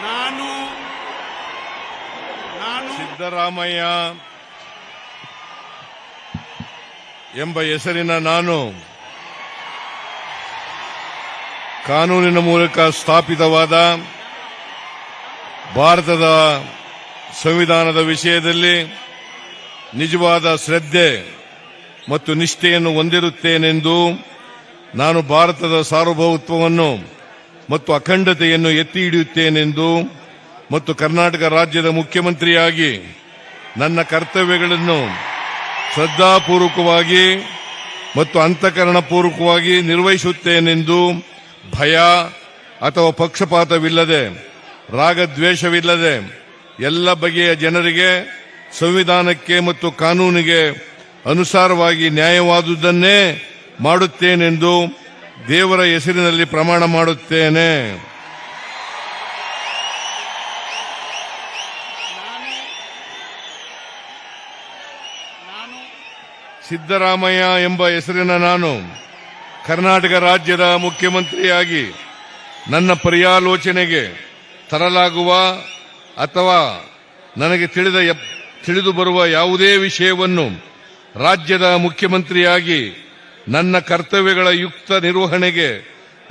ನಾನು ಸಿದ್ದರಾಮಯ್ಯ ಎಂಬ ಹೆಸರಿನ ನಾನು ಕಾನೂನಿನ ಮೂಲಕ ಸ್ಥಾಪಿತವಾದ ಭಾರತದ ಸಂವಿಧಾನದ ವಿಷಯದಲ್ಲಿ ನಿಜವಾದ ಶ್ರದ್ಧೆ ಮತ್ತು ನಿಷ್ಠೆಯನ್ನು ಹೊಂದಿರುತ್ತೇನೆಂದು ನಾನು ಭಾರತದ ಸಾರ್ವಭೌಮತ್ವವನ್ನು ಮತ್ತು ಅಖಂಡತೆಯನ್ನು ಎತ್ತಿ ಹಿಡಿಯುತ್ತೇನೆಂದು ಮತ್ತು ಕರ್ನಾಟಕ ರಾಜ್ಯದ ಮುಖ್ಯಮಂತ್ರಿಯಾಗಿ ನನ್ನ ಕರ್ತವ್ಯಗಳನ್ನು ಶ್ರದ್ಧಾಪೂರ್ವಕವಾಗಿ ಮತ್ತು ಅಂತಃಕರಣಪೂರ್ವಕವಾಗಿ ನಿರ್ವಹಿಸುತ್ತೇನೆಂದು ಭಯ ಅಥವಾ ಪಕ್ಷಪಾತವಿಲ್ಲದೆ ರಾಗದ್ವೇಷವಿಲ್ಲದೆ ಎಲ್ಲ ಬಗೆಯ ಜನರಿಗೆ ಸಂವಿಧಾನಕ್ಕೆ ಮತ್ತು ಕಾನೂನಿಗೆ ಅನುಸಾರವಾಗಿ ನ್ಯಾಯವಾದುದನ್ನೇ ಮಾಡುತ್ತೇನೆಂದು ದೇವರ ಹೆಸರಿನಲ್ಲಿ ಪ್ರಮಾಣ ಮಾಡುತ್ತೇನೆ. ಸಿದ್ದರಾಮಯ್ಯ ಎಂಬ ಹೆಸರಿನ ನಾನು ಕರ್ನಾಟಕ ರಾಜ್ಯದ ಮುಖ್ಯಮಂತ್ರಿಯಾಗಿ ನನ್ನ ಪರ್ಯಾಲೋಚನೆಗೆ ತರಲಾಗುವ ಅಥವಾ ನನಗೆ ತಿಳಿದು ಬರುವ ಯಾವುದೇ ವಿಷಯವನ್ನು ರಾಜ್ಯದ ಮುಖ್ಯಮಂತ್ರಿಯಾಗಿ ನನ್ನ ಕರ್ತವ್ಯಗಳ ಯುಕ್ತ ನಿರ್ವಹಣೆಗೆ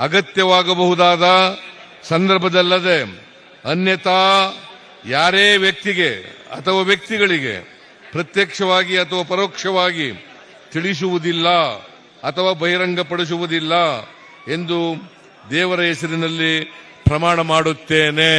ಅಗತ್ಯವಾಗಬಹುದಾದ ಸಂದರ್ಭದಲ್ಲದೆ ಅನ್ಯಥಾ ಯಾರೇ ವ್ಯಕ್ತಿಗೆ ಅಥವಾ ವ್ಯಕ್ತಿಗಳಿಗೆ ಪ್ರತ್ಯಕ್ಷವಾಗಿ ಅಥವಾ ಪರೋಕ್ಷವಾಗಿ ತಿಳಿಸುವುದಿಲ್ಲ ಅಥವಾ ಬಹಿರಂಗಪಡಿಸುವುದಿಲ್ಲ ಎಂದು ದೇವರ ಹೆಸರಿನಲ್ಲಿ ಪ್ರಮಾಣ ಮಾಡುತ್ತೇನೆ.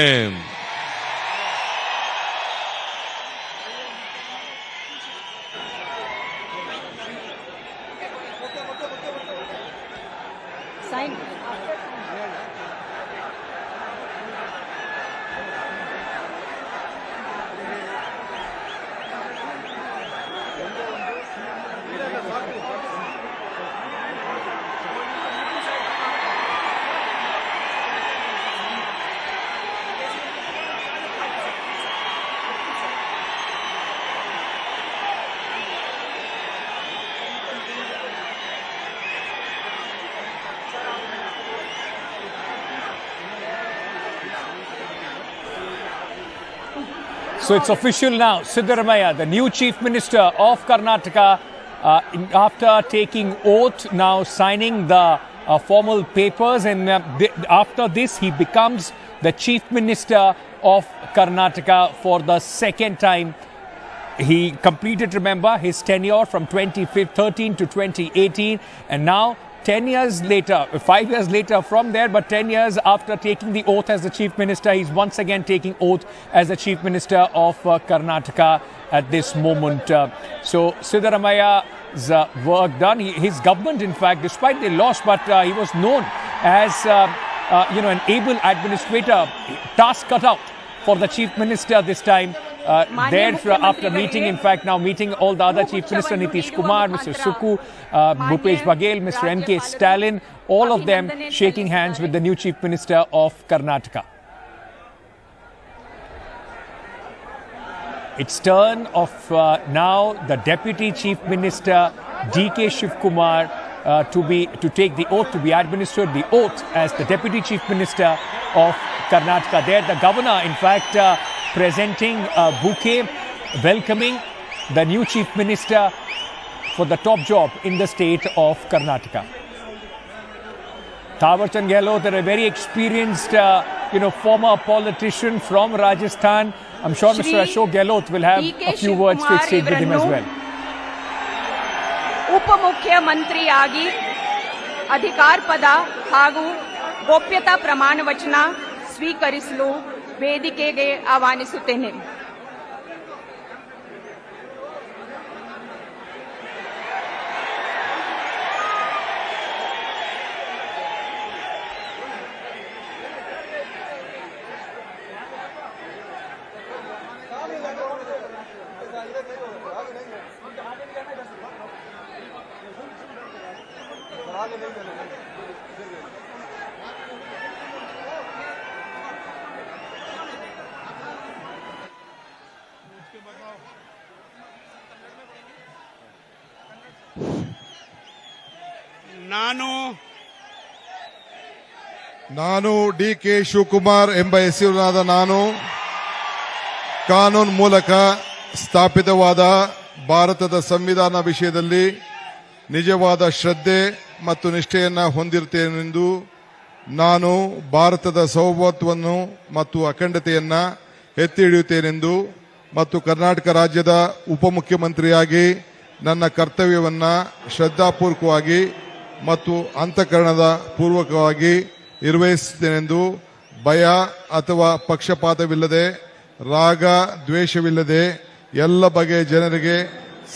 So it's official now. Siddaramaiah, the new Chief Minister of Karnataka, after taking oath, now signing the formal papers, and after this he becomes the Chief Minister of Karnataka for the second time. He completed, remember, his tenure from 2013 to 2018, and now 10 years later, 5 years later from there, but 10 years after taking the oath as the Chief Minister, he's once again taking oath as the Chief Minister of Karnataka at this moment. So Siddaramaiah's work done. His government, in fact, despite the loss, but he was known as an able administrator. Task cut out for the Chief Minister this time. After meeting, in fact, now meeting all the other Chief Minister, Shivakumar, Mr. Suku, Bhupesh Baghel, Mr. N.K. Stalin, all of them shaking hands with the new Chief Minister of Karnataka. It's turn of now the Deputy Chief Minister D.K. Shivakumar to take the oath, to be administered the oath as the Deputy Chief Minister of Karnataka. There, the Governor, in fact, presenting a bouquet, welcoming the new Chief Minister for the top job in the state of Karnataka. Thawarchand Gehlot, a very experienced, former politician from Rajasthan. I'm sure Mr. Ashok Gehlot will have a few words to exchange with him as well. ಉಪಮುಖ್ಯಮಂತ್ರಿಯಾಗಿ ಅಧಿಕಾರ ಪದ ಹಾಗೂ ಗೋಪ್ಯತಾ ಪ್ರಮಾಣ ವಚನ ಸ್ವೀಕರಿಸಲು ವೇದಿಕೆಗೆ ಆಹ್ವಾನಿಸುತ್ತೇನೆ. ನಾನು ಡಿ.ಕೆ. ಶಿವಕುಮಾರ್ ಎಂಬ ಹೆಸರಿನಾದ ನಾನು ಕಾನೂನು ಮೂಲಕ ಸ್ಥಾಪಿತವಾದ ಭಾರತದ ಸಂವಿಧಾನ ವಿಷಯದಲ್ಲಿ ನಿಜವಾದ ಶ್ರದ್ಧೆ ಮತ್ತು ನಿಷ್ಠೆಯನ್ನು ಹೊಂದಿರುತ್ತೇನೆಂದು ನಾನು ಭಾರತದ ಸಾರ್ವಭೌಮತ್ವವನ್ನು ಮತ್ತು ಅಖಂಡತೆಯನ್ನು ಎತ್ತಿ ಹಿಡಿಯುತ್ತೇನೆಂದು ಮತ್ತು ಕರ್ನಾಟಕ ರಾಜ್ಯದ ಉಪಮುಖ್ಯಮಂತ್ರಿಯಾಗಿ ನನ್ನ ಕರ್ತವ್ಯವನ್ನು ಶ್ರದ್ಧಾಪೂರ್ವಕವಾಗಿ ಮತ್ತು ಅಂತಃಕರಣದ ಪೂರ್ವಕವಾಗಿ ನಿರ್ವಹಿಸುತ್ತೇನೆಂದು ಭಯ ಅಥವಾ ಪಕ್ಷಪಾತವಿಲ್ಲದೆ ರಾಗ ದ್ವೇಷವಿಲ್ಲದೆ ಎಲ್ಲ ಬಗೆಯ ಜನರಿಗೆ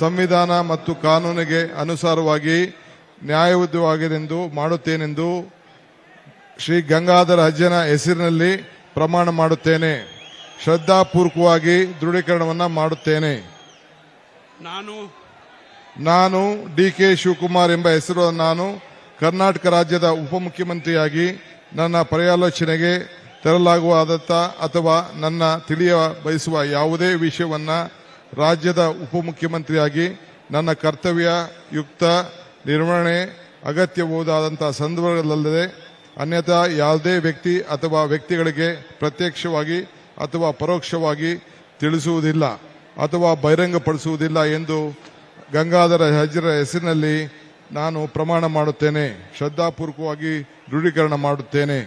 ಸಂವಿಧಾನ ಮತ್ತು ಕಾನೂನಿಗೆ ಅನುಸಾರವಾಗಿ ನ್ಯಾಯಯುತವಾಗಿರೆಂದು ಮಾಡುತ್ತೇನೆಂದು ಶ್ರೀ ಗಂಗಾಧರ ಅಜ್ಜನ ಹೆಸರಿನಲ್ಲಿ ಪ್ರಮಾಣ ಮಾಡುತ್ತೇನೆ. ಶ್ರದ್ಧಾಪೂರ್ವಕವಾಗಿ ದೃಢೀಕರಣವನ್ನು ಮಾಡುತ್ತೇನೆ. ನಾನು ಡಿ.ಕೆ. ಶಿವಕುಮಾರ್ ಎಂಬ ಹೆಸರು ನಾನು ಕರ್ನಾಟಕ ರಾಜ್ಯದ ಉಪಮುಖ್ಯಮಂತ್ರಿಯಾಗಿ ನನ್ನ ಪರ್ಯಾಲೋಚನೆಗೆ ತರಲಾಗುವಾದಂಥ ಅಥವಾ ನನ್ನ ತಿಳಿಯ ಬಯಸುವ ಯಾವುದೇ ವಿಷಯವನ್ನು ರಾಜ್ಯದ ಉಪಮುಖ್ಯಮಂತ್ರಿಯಾಗಿ ನನ್ನ ಕರ್ತವ್ಯಯುಕ್ತ ನಿರ್ವಹಣೆ ಅಗತ್ಯಬಹುದಾದಂಥ ಸಂದರ್ಭಗಳಲ್ಲದೆ ಅನ್ಯಥಾ ಯಾವುದೇ ವ್ಯಕ್ತಿ ಅಥವಾ ವ್ಯಕ್ತಿಗಳಿಗೆ ಪ್ರತ್ಯಕ್ಷವಾಗಿ ಅಥವಾ ಪರೋಕ್ಷವಾಗಿ ತಿಳಿಸುವುದಿಲ್ಲ ಅಥವಾ ಬಹಿರಂಗಪಡಿಸುವುದಿಲ್ಲ ಎಂದು ಗಂಗಾಧರ ಅಜ್ಜರ ಹೆಸರಿನಲ್ಲಿ ನಾನು ಪ್ರಮಾಣ ಮಾಡುತ್ತೇನೆ. ಶ್ರದ್ಧಾಪೂರ್ವಕವಾಗಿ ದೃಢೀಕರಣ ಮಾಡುತ್ತೇನೆ.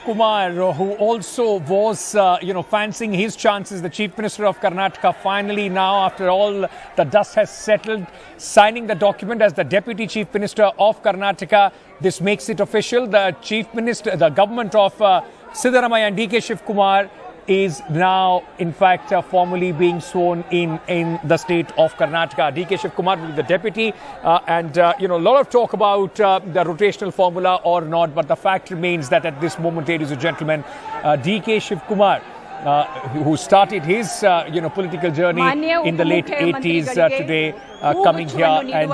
Kumar, who also was, fancying his chances, the Chief Minister of Karnataka, finally now, after all the dust has settled, signing the document as the Deputy Chief Minister of Karnataka. This makes it official. The Chief Minister, the government of Siddaramaiah and D.K. Shivakumar is now, in fact, formally being sworn in the state of Karnataka. D.K. Shivakumar will be the deputy, and a lot of talk about the rotational formula or not, but the fact remains that at this moment, ladies and gentlemen, D.K. Shivakumar, who started his political journey in the late 80s, today coming here and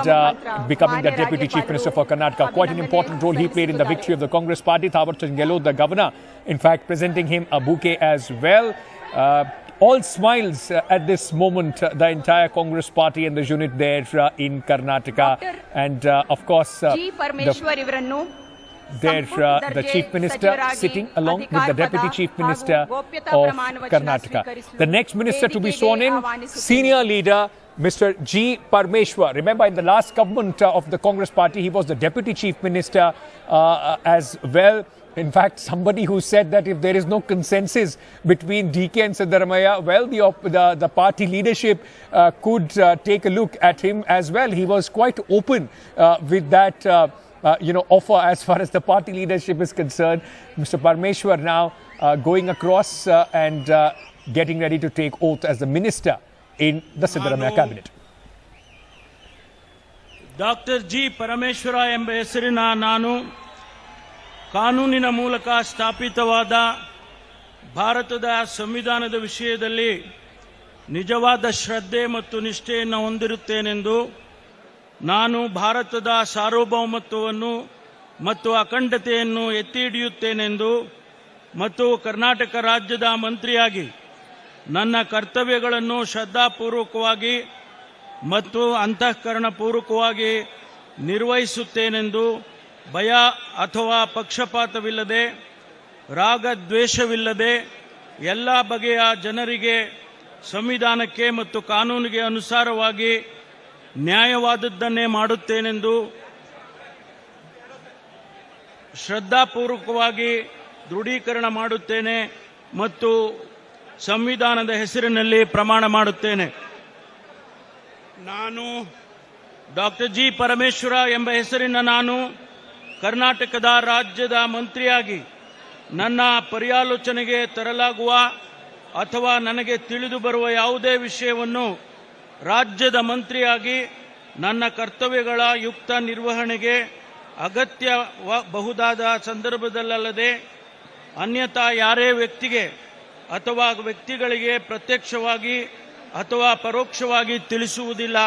becoming the Deputy Chief Minister for Karnataka. Quite an important role he played in the victory of the Congress party. Thawar Chand Gehlot, the governor, in fact, presenting him a bouquet as well. All smiles at this moment, the entire Congress party and the unit there in Karnataka. And of course, the Chief Minister sitting along with the Deputy Chief Minister of Karnataka. The next minister to be sworn in, senior leader Mr. G. Parmeshwar. Remember, in the last government of the Congress party, he was the Deputy Chief Minister as well. In fact, somebody who said that if there is no consensus between D.K. and Siddaramaiah, well, the party leadership could take a look at him as well. He was quite open with that offer as far as the party leadership is concerned. Mr. Parmeshwar now going across and getting ready to take oath as the minister in the Siddaramaiah cabinet. Doctor G Parameshwara ಎಂಬ ಹೆಸರಿನ ನಾನು ಕಾನೂನಿನ ಮೂಲಕ ಸ್ಥಾಪಿತವಾದ ಭಾರತದ ಸಂವಿಧಾನದ ವಿಷಯದಲ್ಲಿ ನಿಜವಾದ ಶ್ರದ್ಧೆ ಮತ್ತು ನಿಷ್ಠೆಯನ್ನು ಹೊಂದಿರುತ್ತೇನೆಂದು ನಾನು ಭಾರತದ ಸಾರ್ವಭೌಮತ್ವವನ್ನು ಮತ್ತು ಅಖಂಡತೆಯನ್ನು ಎತ್ತಿ ಹಿಡಿಯುತ್ತೇನೆಂದು ಮತ್ತು ಕರ್ನಾಟಕ ರಾಜ್ಯದ ಮಂತ್ರಿಯಾಗಿ ನನ್ನ ಕರ್ತವ್ಯಗಳನ್ನು ಶ್ರದ್ಧಾಪೂರ್ವಕವಾಗಿ ಮತ್ತು ಅಂತಃಕರಣಪೂರ್ವಕವಾಗಿ ನಿರ್ವಹಿಸುತ್ತೇನೆಂದು ಭಯ ಅಥವಾ ಪಕ್ಷಪಾತವಿಲ್ಲದೆ ರಾಗದ್ವೇಷವಿಲ್ಲದೆ ಎಲ್ಲ ಬಗೆಯ ಜನರಿಗೆ ಸಂವಿಧಾನಕ್ಕೆ ಮತ್ತು ಕಾನೂನಿಗೆ ಅನುಸಾರವಾಗಿ ನ್ಯಾಯವಾದದ್ದನ್ನೇ ಮಾಡುತ್ತೇನೆಂದು ಶ್ರದ್ಧಾಪೂರ್ವಕವಾಗಿ ದೃಢೀಕರಣ ಮಾಡುತ್ತೇನೆ ಮತ್ತು ಸಂವಿಧಾನದ ಹೆಸರಿನಲ್ಲಿ ಪ್ರಮಾಣ ಮಾಡುತ್ತೇನೆ. ನಾನು ಡಾಕ್ಟರ್ ಜಿ ಪರಮೇಶ್ವರ ಎಂಬ ಹೆಸರಿನ ನಾನು ಕರ್ನಾಟಕದ ರಾಜ್ಯದ ಮಂತ್ರಿಯಾಗಿ ನನ್ನ ಪರ್ಯಾಲೋಚನೆಗೆ ತರಲಾಗುವ ಅಥವಾ ನನಗೆ ತಿಳಿದು ಬರುವ ಯಾವುದೇ ವಿಷಯವನ್ನು ರಾಜ್ಯದ ಮಂತ್ರಿಯಾಗಿ ನನ್ನ ಕರ್ತವ್ಯಗಳ ಯುಕ್ತ ನಿರ್ವಹಣೆಗೆ ಅಗತ್ಯಬಹುದಾದ ಸಂದರ್ಭದಲ್ಲದೆ ಅನ್ಯಥಾ ಯಾರೇ ವ್ಯಕ್ತಿಗೆ ಅಥವಾ ವ್ಯಕ್ತಿಗಳಿಗೆ ಪ್ರತ್ಯಕ್ಷವಾಗಿ ಅಥವಾ ಪರೋಕ್ಷವಾಗಿ ತಿಳಿಸುವುದಿಲ್ಲ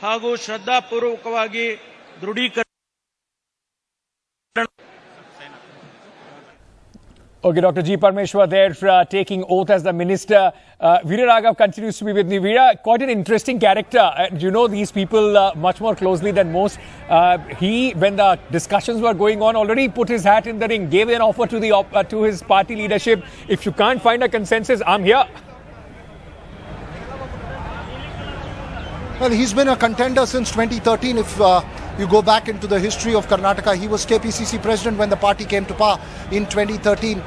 ಹಾಗೂ ಶ್ರದ್ಧಾಪೂರ್ವಕವಾಗಿ ದೃಢೀಕರಣ. Okay, Dr. G. Parmeshwar there taking oath as the minister. Veera Raghav continues to be with me. Veera, quite an interesting character. You know these people much more closely than most. When the discussions were going on, already put his hat in the ring, gave an offer to to his party leadership. If you can't find a consensus, I'm here. Well, he's been a contender since 2013. If you go back into the history of Karnataka, he was KPCC president when the party came to power in 2013.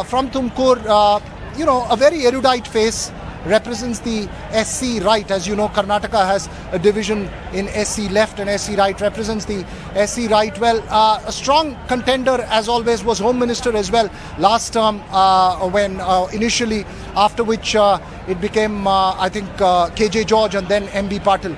From Tumkur, a very erudite face, represents the SC right. As you know, Karnataka has a division in SC left and SC right, represents the SC right. Well, a strong contender as always, was Home Minister as well last term when initially, after which it became I think KJ George and then MB Patil.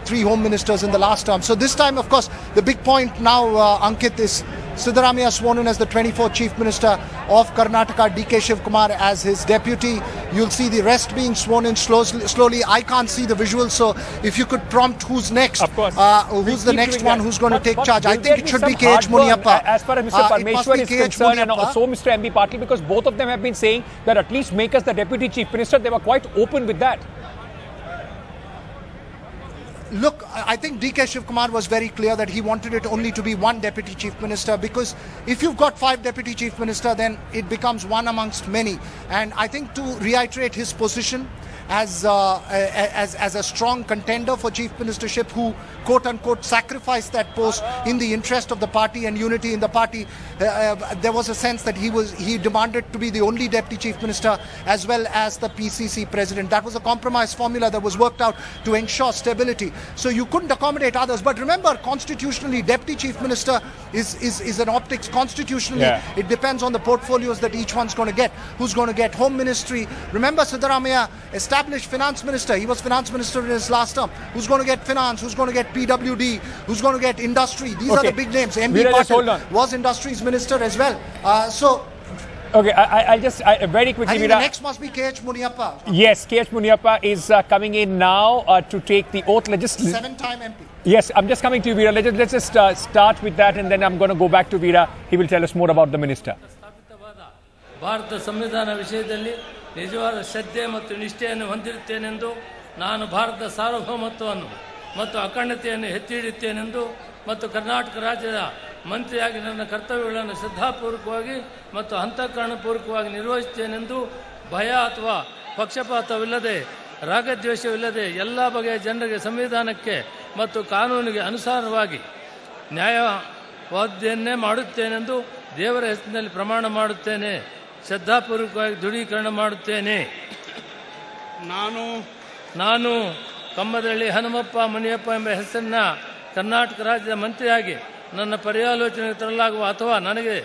3 Home Ministers in the last term. So this time, of course, the big point now, Ankit, is Siddaramaiah sworn in as the 24th Chief Minister of Karnataka, DK Shivakumar as his deputy. You'll see the rest being sworn in slowly. I can't see the visuals, so if you could prompt who's next, of course. Who's the next one who's going to take charge. I think it should be KH Muniappa. As far as Mr. Parmeshwar is concerned, and also Mr. MB Patil, because both of them have been saying that at least make us the Deputy Chief Minister. They were quite open with that. Look, I think DK Shivakumar was very clear that he wanted it only to be one Deputy Chief Minister, because if you've got 5 Deputy Chief Minister, then it becomes one amongst many. And I think to reiterate his position as a strong contender for Chief Ministership, who quote-unquote sacrificed that post in the interest of the party and unity in the party, there was a sense that he demanded to be the only Deputy Chief Minister as well as the PCC President. That was a compromise formula that was worked out to ensure stability. So you couldn't accommodate others. But remember, constitutionally, Deputy Chief Minister is an optics. Constitutionally, it depends on the portfolios that each one's going to get. Who's going to get Home Ministry? Remember, Siddaramaiah established Finance Minister. He was Finance Minister in his last term. Who's going to get Finance? Who's going to get PWD? Who's going to get Industry? These are the big names. MB Patil was Industries Minister as well. Okay, I'll just very quickly. I think the next must be KH Muniappa. Yes, KH Muniappa is coming in now to take the oath. 7-time MP. Yes, I'm just coming to you, Veera. Let's just start with that, and then I'm going to go back to Veera. He will tell us more about the minister. Bharat ಸಂವಿಧಾನ ವಿಷಯದಲ್ಲಿ ನಿಜವಾದ ಶ್ರದ್ಧೆ ಮತ್ತು ನಿಷ್ಠೆಯನ್ನು ಹೊಂದಿರುತ್ತೇನೆಂದು, ನಾನು ಭಾರತದ ಸಾರ್ವಭೌಮತ್ವವನ್ನು ಮತ್ತು ಅಖಂಡತೆಯನ್ನು ಎತ್ತಿ ಹಿಡಿಯುತ್ತೇನೆಂದು ಮತ್ತು ಕರ್ನಾಟಕ ರಾಜ್ಯದ ಮಂತ್ರಿಯಾಗಿ ನನ್ನ ಕರ್ತವ್ಯಗಳನ್ನು ಶ್ರದ್ಧಾಪೂರ್ವಕವಾಗಿ ಮತ್ತು ಅಂತಃಕರಣಪೂರ್ವಕವಾಗಿ ನಿರ್ವಹಿಸುತ್ತೇನೆಂದು, ಭಯ ಅಥವಾ ಪಕ್ಷಪಾತವಿಲ್ಲದೆ ರಾಗದ್ವೇಷವಿಲ್ಲದೆ ಎಲ್ಲ ಬಗೆಯ ಜನರಿಗೆ ಸಂವಿಧಾನಕ್ಕೆ ಮತ್ತು ಕಾನೂನಿಗೆ ಅನುಸಾರವಾಗಿ ನ್ಯಾಯವಾದನ್ನೇ ಮಾಡುತ್ತೇನೆಂದು ದೇವರ ಹೆಸರಿನಲ್ಲಿ ಪ್ರಮಾಣ ಮಾಡುತ್ತೇನೆ. ಶ್ರದ್ಧಾಪೂರ್ವಕವಾಗಿ ದೃಢೀಕರಣ ಮಾಡುತ್ತೇನೆ. ನಾನು ಕಮ್ಮದಳ್ಳಿ ಹನುಮಪ್ಪ ಮುನಿಯಪ್ಪ ಎಂಬ ಹೆಸರನ್ನ ಕರ್ನಾಟಕ ರಾಜ್ಯದ ಮಂತ್ರಿಯಾಗಿ ನನ್ನ ಪರ್ಯಾಲೋಚನೆಗೆ ತರಲಾಗುವ ಅಥವಾ ನನಗೆ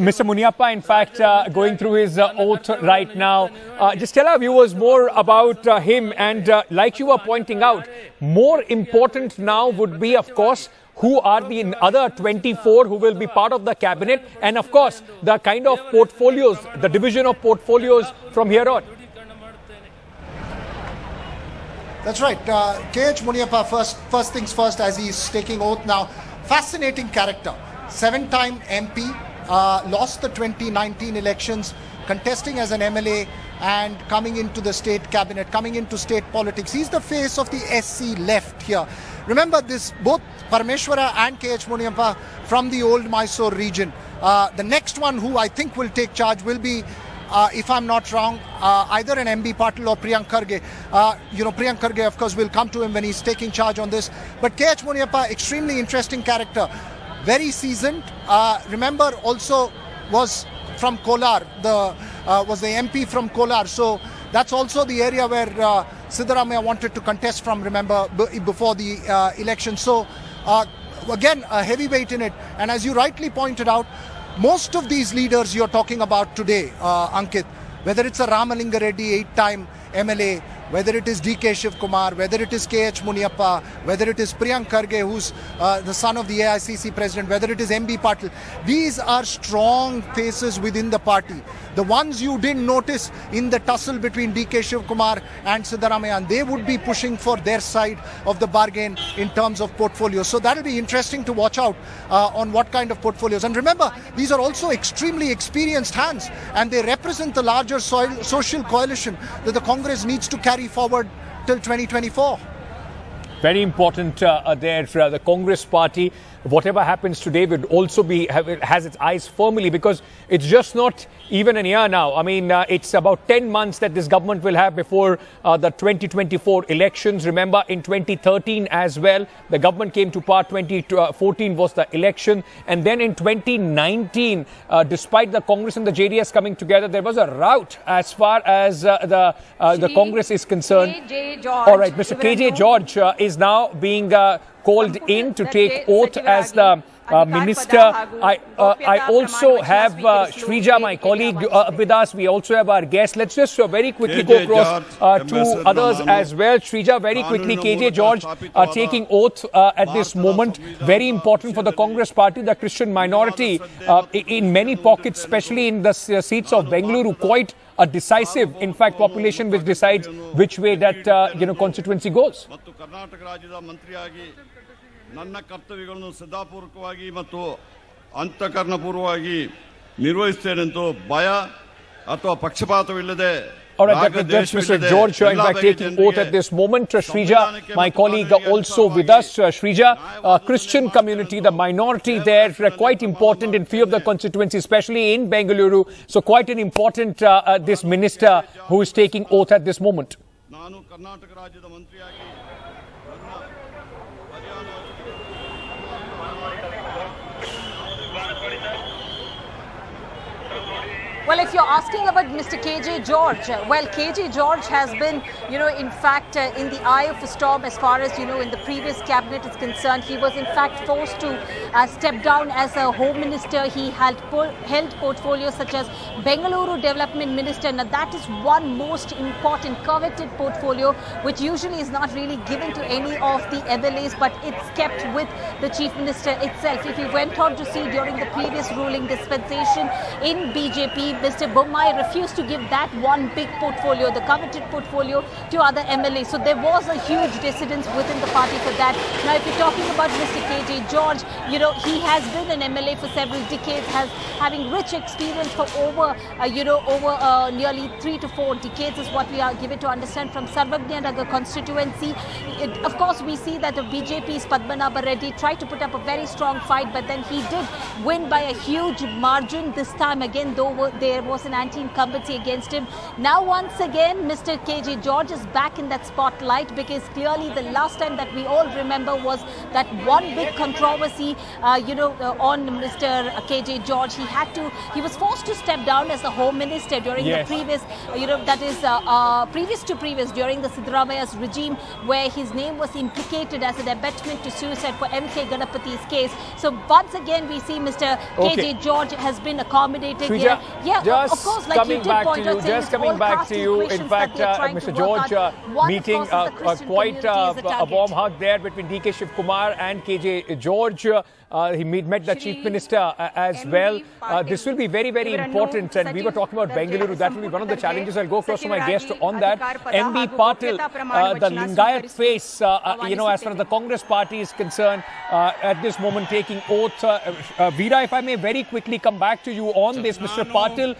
Mr. Muniappa, in fact, going through his oath right now. Just tell our viewers more about him. And like you were pointing out, more important now would be, of course, who are the other 24 who will be part of the cabinet. And, of course, the kind of portfolios, the division of portfolios from here on. That's right. KH Muniappa, first things first, as he's taking oath now. Fascinating character. 7-time MP, lost the 2019 elections, contesting as an MLA and coming into the state cabinet, coming into state politics. He's the face of the SC left here. Remember this, both Parmeshwara and KH Muniappa from the old Mysore region. The next one who I think will take charge will be, if I'm not wrong, either an MB Patil or Priyank Kharge. Priyank Kharge, of course, will come to him when he's taking charge on this. But KH Muniappa, extremely interesting character. Very seasoned. Remember, also was from Kolar. Was the MP from Kolar. So that's also the area where Siddaramaiah wanted to contest from. Remember, before the election. So again, a heavyweight in it. And as you rightly pointed out, most of these leaders you're talking about today, Ankit, whether it's a Ramalinga Reddy, 8-time MLA, whether it is DK Shivakumar, whether it is KH Muniappa, whether it is Priyank Kharge, who's the son of the AICC president, whether it is MB Patil. These are strong faces within the party. The ones you didn't notice in the tussle between DK Shivakumar and Siddaramaiah, and they would be pushing for their side of the bargain in terms of portfolios. So that'll be interesting to watch out on what kind of portfolios. And remember, these are also extremely experienced hands, and they represent the larger social coalition that the Congress needs to carry forward till 2024. Very important there. The Congress party, whatever happens today, would also has its eyes firmly, because it's just not even a year now. I mean, it's about 10 months that this government will have before the 2024 elections. Remember, in 2013 as well, the government came to power. 2014 was the election. And then in 2019, despite the Congress and the JDS coming together, there was a rout as far as the Congress is concerned. KJ George. All right, Mr. KJ George is now being called in to take oath as the minister. I also have Shrija, my colleague, with us. We also have our guest. Let's just very quickly go across to others as well. Shrija, very quickly, KJ George taking oath at this moment. Very important for the Congress party, the Christian minority in many pockets, especially in the seats of Bengaluru, quite a decisive, in fact, population which decides which way that constituency goes. ನನ್ನ ಕರ್ತವ್ಯಗಳನ್ನು ಶ್ರದ್ಧಾಪೂರ್ವಕವಾಗಿ ಮತ್ತು ಅಂತಃಕರಣಪೂರ್ವವಾಗಿ ನಿರ್ವಹಿಸುತ್ತೇನೆಂದು ಭಯ ಅಥವಾ ಪಕ್ಷಪಾತವಿಲ್ಲದೆ. All right, that's Mr. George, in fact, taking oath at this moment. Shrija, my colleague, also with us. Shrija, Christian community, the minority there, quite important in few of the constituencies, especially in Bengaluru. So quite an important, this minister who is taking oath at this moment. ನಾನು ಕರ್ನಾಟಕ ರಾಜ್ಯದ ಮಂತ್ರಿಯಾಗಿ Well, if you're asking about Mr. KJ George, well, KJ George has been, in fact, in the eye of the storm as far as, in the previous cabinet is concerned. He was, in fact, forced to step down as a home minister. He held portfolios such as Bengaluru Development Minister. Now, that is one most important, coveted portfolio, which usually is not really given to any of the MLAs, but it's kept with the Chief Minister itself. If you went on to see during the previous ruling dispensation in BJP, Mr. Bommai refused to give that one big portfolio, the coveted portfolio, to other MLAs. So there was a huge dissidence within the party for that. Now, if you're talking about Mr. KJ George, he has been an MLA for several decades, having rich experience for over nearly 3 to 4 decades is what we are given to understand from Sarvagnyanagar constituency. Of course, we see that the BJP's Padmanabha Reddy tried to put up a very strong fight, but then he did win by a huge margin this time again, though there was an anti-incumbency against him. Now, once again, Mr. KJ George is back in that spotlight, because clearly the last time that we all remember was that one big controversy, on Mr. KJ George. He was forced to step down as the Home Minister during the previous, previous during the Siddaramaiah's regime, where his name was implicated as an abetment to suicide for MK Ganapathi's case. So once again, we see Mr. KJ George has been accommodated here. Yeah, just of course, like coming back to you, just coming back to you. In fact, Mr. George meeting quite a warm hug there between DK Shivakumar and KJ George. He met the Chief Minister as well. This will be very, very important. And we were talking about Bengaluru. That will be one of the challenges. I'll go across to my guest on that. MB Patil, the Lingayat face, as far as the Congress party is concerned, at this moment taking oath. Veera, if I may very quickly come back to you on this, Mr. Patil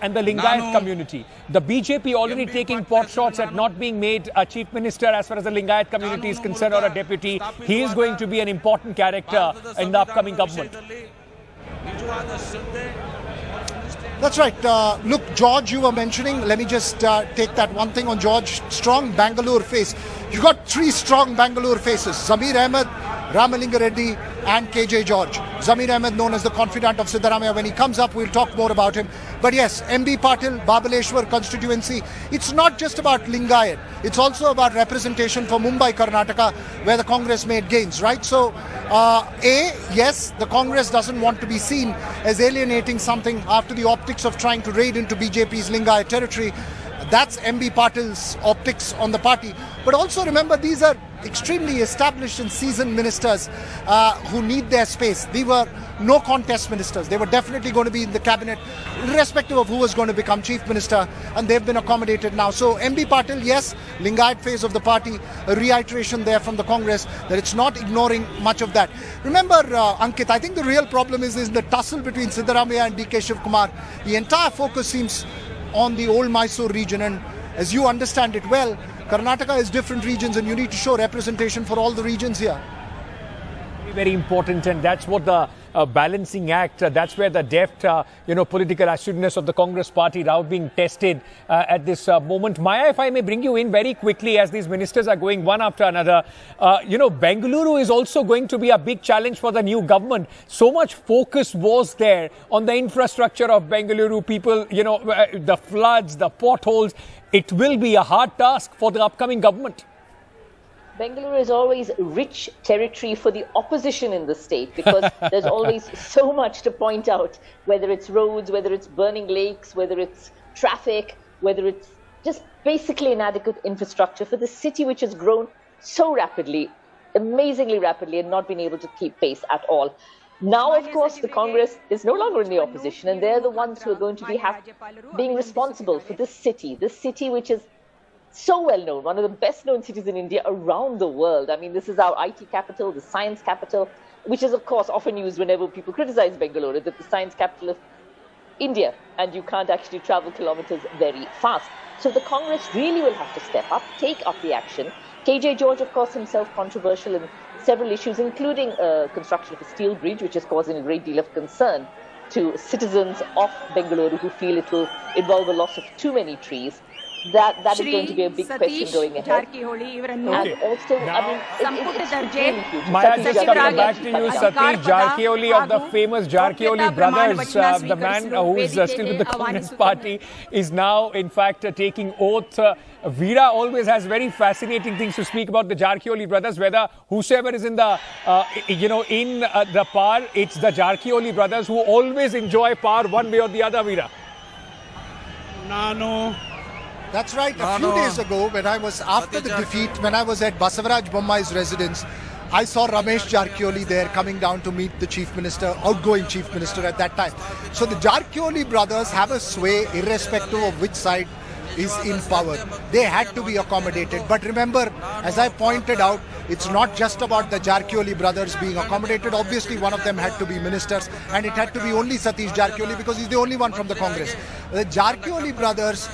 and the Lingayat community. The BJP already taking pot shots at not being made a Chief Minister as far as the Lingayat community is concerned, or a deputy. He is going to be an important character in the upcoming government. That's right. Look, George, you were mentioning, let me just take that one thing on George. Strong Bangalore face. You got 3 strong Bangalore faces: Zamir Ahmed, Ramalinga Reddy and KJ George. Zamir Ahmed, known as the confidant of Siddaramaiah. When he comes up, we'll talk more about him. But yes, MB Patil, Babaleshwar constituency. It's not just about Lingayat. It's also about representation for Mumbai, Karnataka, where the Congress made gains, right? So, yes, the Congress doesn't want to be seen as alienating something after the optics of trying to raid into BJP's Lingayat territory. that's MB Patil's optics on the party. But also remember, these are extremely established and seasoned ministers who need their space. They were no contest ministers. They were definitely going to be in the cabinet, irrespective of who was going to become chief minister, and they've been accommodated now. So MB Patil, yes, Lingayat phase of the party, a reiteration there from the Congress that it's not ignoring much of that. Remember, Ankit, I think the real problem is the tussle between Siddaramaiah and DK Shivakumar. The entire focus seems on the old Mysore region, and as you understand it well, Karnataka has different regions and you need to show representation for all the regions here. Very important, and that's what the balancing act, that's where the deft, political astutness of the Congress party now being tested at this moment. Maya, if I may bring you in very quickly as these ministers are going one after another, Bengaluru is also going to be a big challenge for the new government. So much focus was there on the infrastructure of Bengaluru, people, the floods, the potholes. It will be a hard task for the upcoming government. Bengaluru is always rich territory for the opposition in the state because there's always so much to point out, whether it's roads, whether it's burning lakes, whether it's traffic, whether it's just basically inadequate infrastructure for the city which has grown so rapidly, amazingly rapidly, and not been able to keep pace at all. Now, of course, the Congress is no longer in the opposition, and they're the ones who are going to be being responsible for this city which is so well known, one of the best known cities in India around the world. I mean, this is our IT capital, the science capital, which is, of course, often used whenever people criticize Bengaluru, that the science capital of India, and you can't actually travel kilometers very fast. So the Congress really will have to step up, take up the action. KJ George, of course, himself controversial in several issues, including construction of a steel bridge, which is causing a great deal of concern to citizens of Bengaluru who feel it will involve the loss of too many trees. That is going to be a big question going ahead. And also, Maya, just coming back to you, Satish Jarkioli of the famous Jarkioli brothers, the man who is still with the Congress party, is now, in fact, taking oath. Veera always has very fascinating things to speak about the Jarkioli brothers, whether whosoever is in the, in the power, it's the Jarkioli brothers who always enjoy power one way or the other, Veera. That's right. A few days ago, when I was after the defeat, when I was at Basavaraj Bommai's residence, I saw Ramesh Jarkioli there coming down to meet the chief minister, outgoing chief minister at that time. So the Jarkioli brothers have a sway irrespective of which side is in power. They had to be accommodated. But remember, as I pointed out, it's not just about the Jarkioli brothers being accommodated. Obviously, one of them had to be ministers, and it had to be only Satish Jarkioli because he's the only one from the Congress. The Jarkioli brothers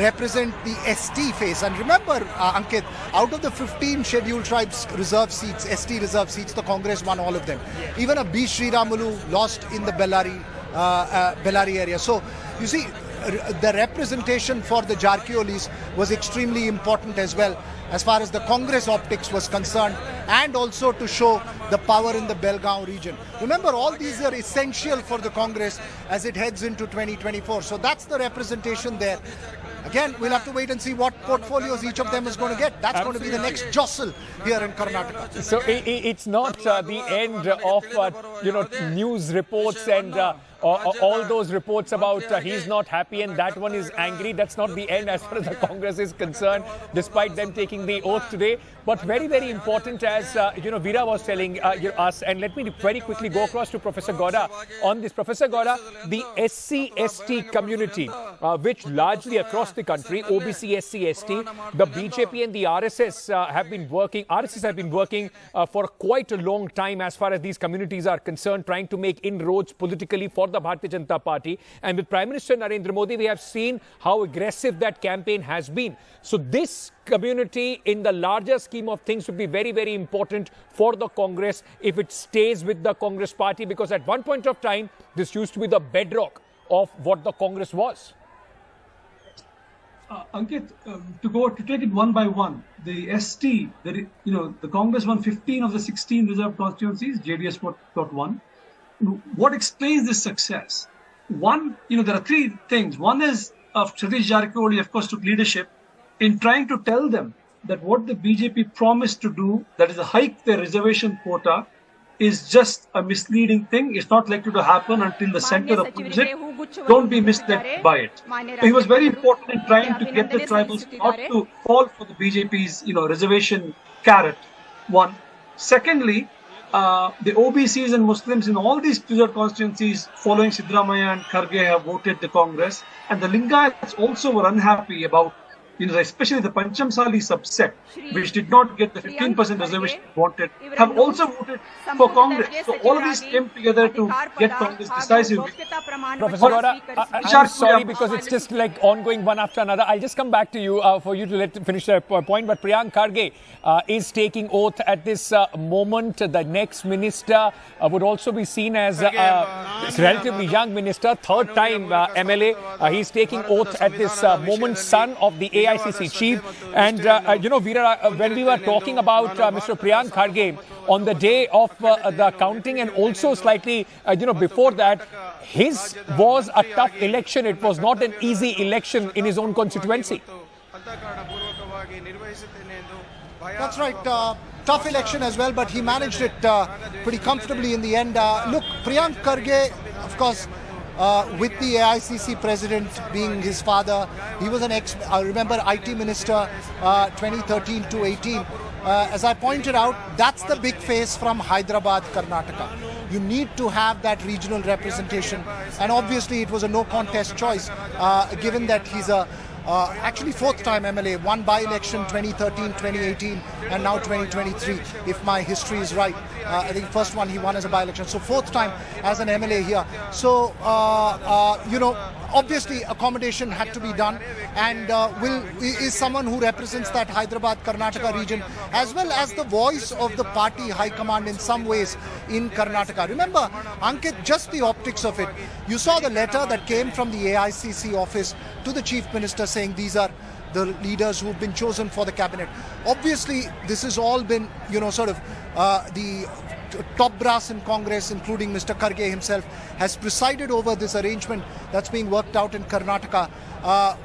represent the ST face, and remember, Ankit, out of the 15 scheduled tribes reserve seats, ST reserve seats, the Congress won all of them. Even a B. Sriramulu lost in the Bellary area. So you see, the representation for the Jarkiolis was extremely important as well, as far as the Congress optics was concerned, and also to show the power in the Belgaum region. Remember, all these are essential for the Congress as it heads into 2024. So that's the representation there. Again, we'll have to wait and see what portfolios each of them is going to get. That's going to be the next jostle here in Karnataka. So it's not the end of news reports and all those reports about he's not happy and that one is angry. That's not the end as far as the Congress is concerned, despite them taking the oath today. But very, very important, as Veera was telling us, and let me very quickly go across to Professor Gowda on this. Professor Gowda, the SC/ST community, which largely across the country, OBC, SC/ST, the BJP and the RSS have been working for quite a long time as far as these communities are concerned, trying to make inroads politically for the Bharatiya Janata Party. And with Prime Minister Narendra Modi, we have seen how aggressive that campaign has been. So this community in the larger scheme of things would be very, very important for the Congress if it stays with the Congress party, because at one point of time, this used to be the bedrock of what the Congress was. Ankit, to take it one by one, the ST, the Congress won 15 of the 16 reserved constituencies, JDS got one. What explains this success? One, there are three things. One is Satish Jarkioli, of course, took leadership in trying to tell them that what the BJP promised to do, that is to hike their reservation quota, is just a misleading thing. It's not likely to happen until the center approves it. Don't be misled by it. He was very important in trying to get the tribals not to fall for the BJP's reservation carrot. One. Secondly, the OBCs and Muslims in all these reserved constituencies following Siddaramaiah and Kharge have voted the Congress, and the Lingayats also were unhappy about, especially the Panchamsali subset, which did not get the 15% reservation wanted, have also voted for Congress. So all of these came together to get Congress decisively. Professor Gowda, I'm sorry because it's just like ongoing one after another. I'll just come back to you for you to finish that point. But Priyank Kharge is taking oath at this moment. The next minister would also be seen as a relatively young minister, third time MLA. He's taking oath at this moment, son of the AICC chief. And, Veera, when we were talking about Mr. Priyank Kharge on the day of the counting and also slightly, before that, his was a tough election. It was not an easy election in his own constituency. That's right. Tough election as well, but he managed it pretty comfortably in the end. Look, Priyank Kharge, of course, with the AICC president being his father, he was an remember, IT minister 2013 to 18. As I pointed out, that's the big face from Hyderabad, Karnataka. You need to have that regional representation, and obviously it was a no contest choice, given that he's actually fourth time MLA, won by-election 2013, 2018 and now 2023, if my history is right. I think first one he won as a by-election, so fourth time as an MLA here. So, obviously accommodation had to be done, and is someone who represents that Hyderabad Karnataka region as well as the voice of the party high command in some ways in Karnataka. Remember, Ankit, just the optics of it. You saw the letter that came from the AICC office to the chief minister saying these are the leaders who've been chosen for the cabinet. Obviously, this has all been, the top brass in Congress, including Mr. Kharge himself, has presided over this arrangement that's being worked out in Karnataka,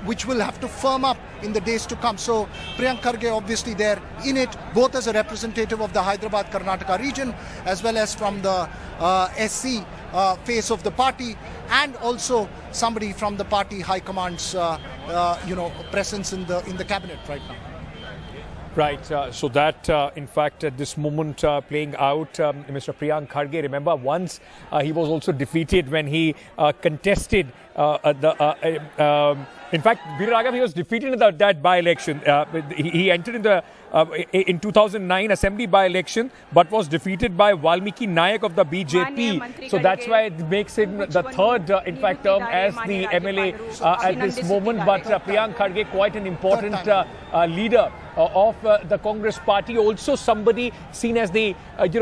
which will have to firm up in the days to come. So Priyank Kharge obviously there in it, both as a representative of the Hyderabad Karnataka region as well as from the SC face of the party, and also somebody from the party high command's presence in the cabinet right now. Right. So that, in fact, at this moment playing out, Mr. Priyank Kharge, remember, once he was also defeated when he contested in fact, Veera, he was defeated in that by-election. He entered in 2009 assembly by-election, but was defeated by Valmiki Nayak of the BJP. So that's why it makes him the third, in fact, term as the MLA at this moment. But Priyank Kharge, quite an important leader of the Congress party, also somebody seen as the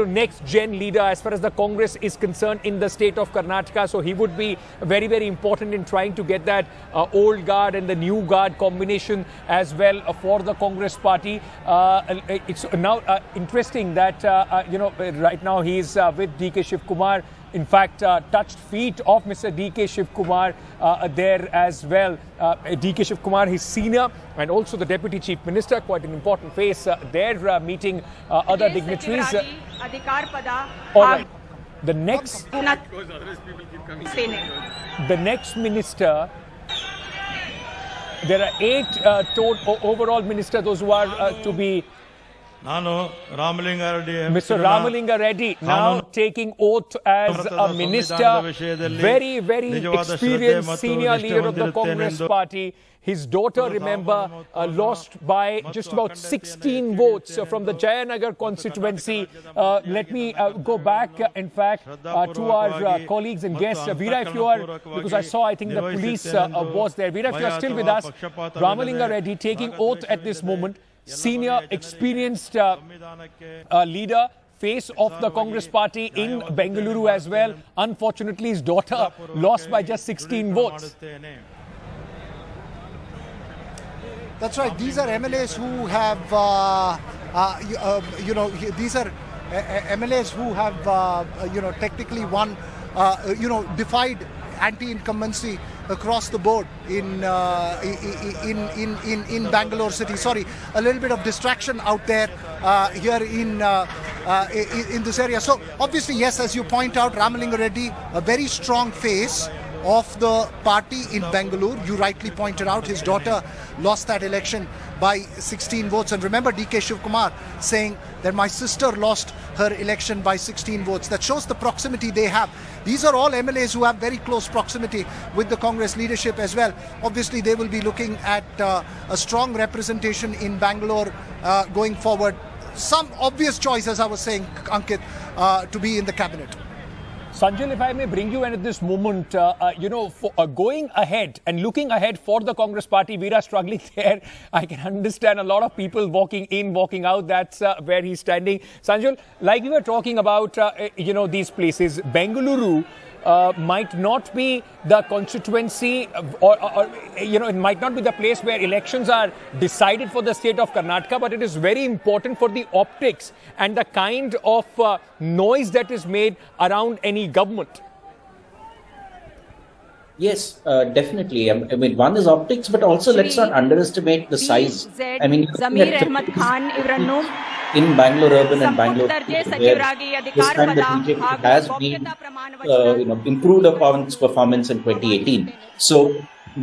next gen leader as far as the Congress is concerned in the state of Karnataka. So he would be very, very important in trying to get that old guard and the new guard combination as well for the Congress party. It's now interesting that right now he's with DK Shivakumar. In fact, touched feet of Mr. DK Shivakumar there as well. DK Shivakumar, his senior, and also the Deputy Chief Minister, quite an important face. They're meeting other dignitaries. All right. The next minister, there are 8 overall ministers, those who are to be. Mr. Ramalinga Reddy now taking oath as a minister, very, very experienced senior leader of the Congress party. His daughter, remember, lost by just about 16 votes from the Jayanagar constituency. Let me go back, in fact, to our colleagues and guests. Veera, if you are, because I saw, I think the police was there. Veera, if you are still with us, Ramalinga Reddy taking oath at this moment. Senior, experienced leader, face of the Congress party in Bengaluru as well. Unfortunately, his daughter lost by just 16 votes. That's right. These are MLAs who have, these are MLAs who have, technically won, defied anti-incumbency across the board in Bangalore city. Sorry, a little bit of distraction out there here in in this area. So obviously, yes, as you point out, Ramalinga Reddy, a very strong face of the party in Bengaluru. You rightly pointed out his daughter lost that election by 16 votes. And remember DK Shivakumar saying that my sister lost her election by 16 votes. That shows the proximity they have. These are all MLAs who have very close proximity with the Congress leadership as well. Obviously, they will be looking at a strong representation in Bangalore going forward. Some obvious choice, as I was saying, Ankit, to be in the cabinet. Sanjay, if I may bring you in at this moment, for going ahead and looking ahead for the Congress party, Veera struggling there. I can understand a lot of people walking in, walking out. That's where he's standing. Sanjay, like we were talking about, these places, Bengaluru might not be the constituency or it might not be the place where elections are decided for the state of Karnataka, but it is very important for the optics and the kind of noise that is made around any government. Yes, definitely. I mean, one is optics, but also let's not underestimate the size. I mean, Zamir Ahmed Khan ಇವರನ್ನು in Bangalore urban and Bangalore, where this time the BJP has been, improved upon its performance in 2018. So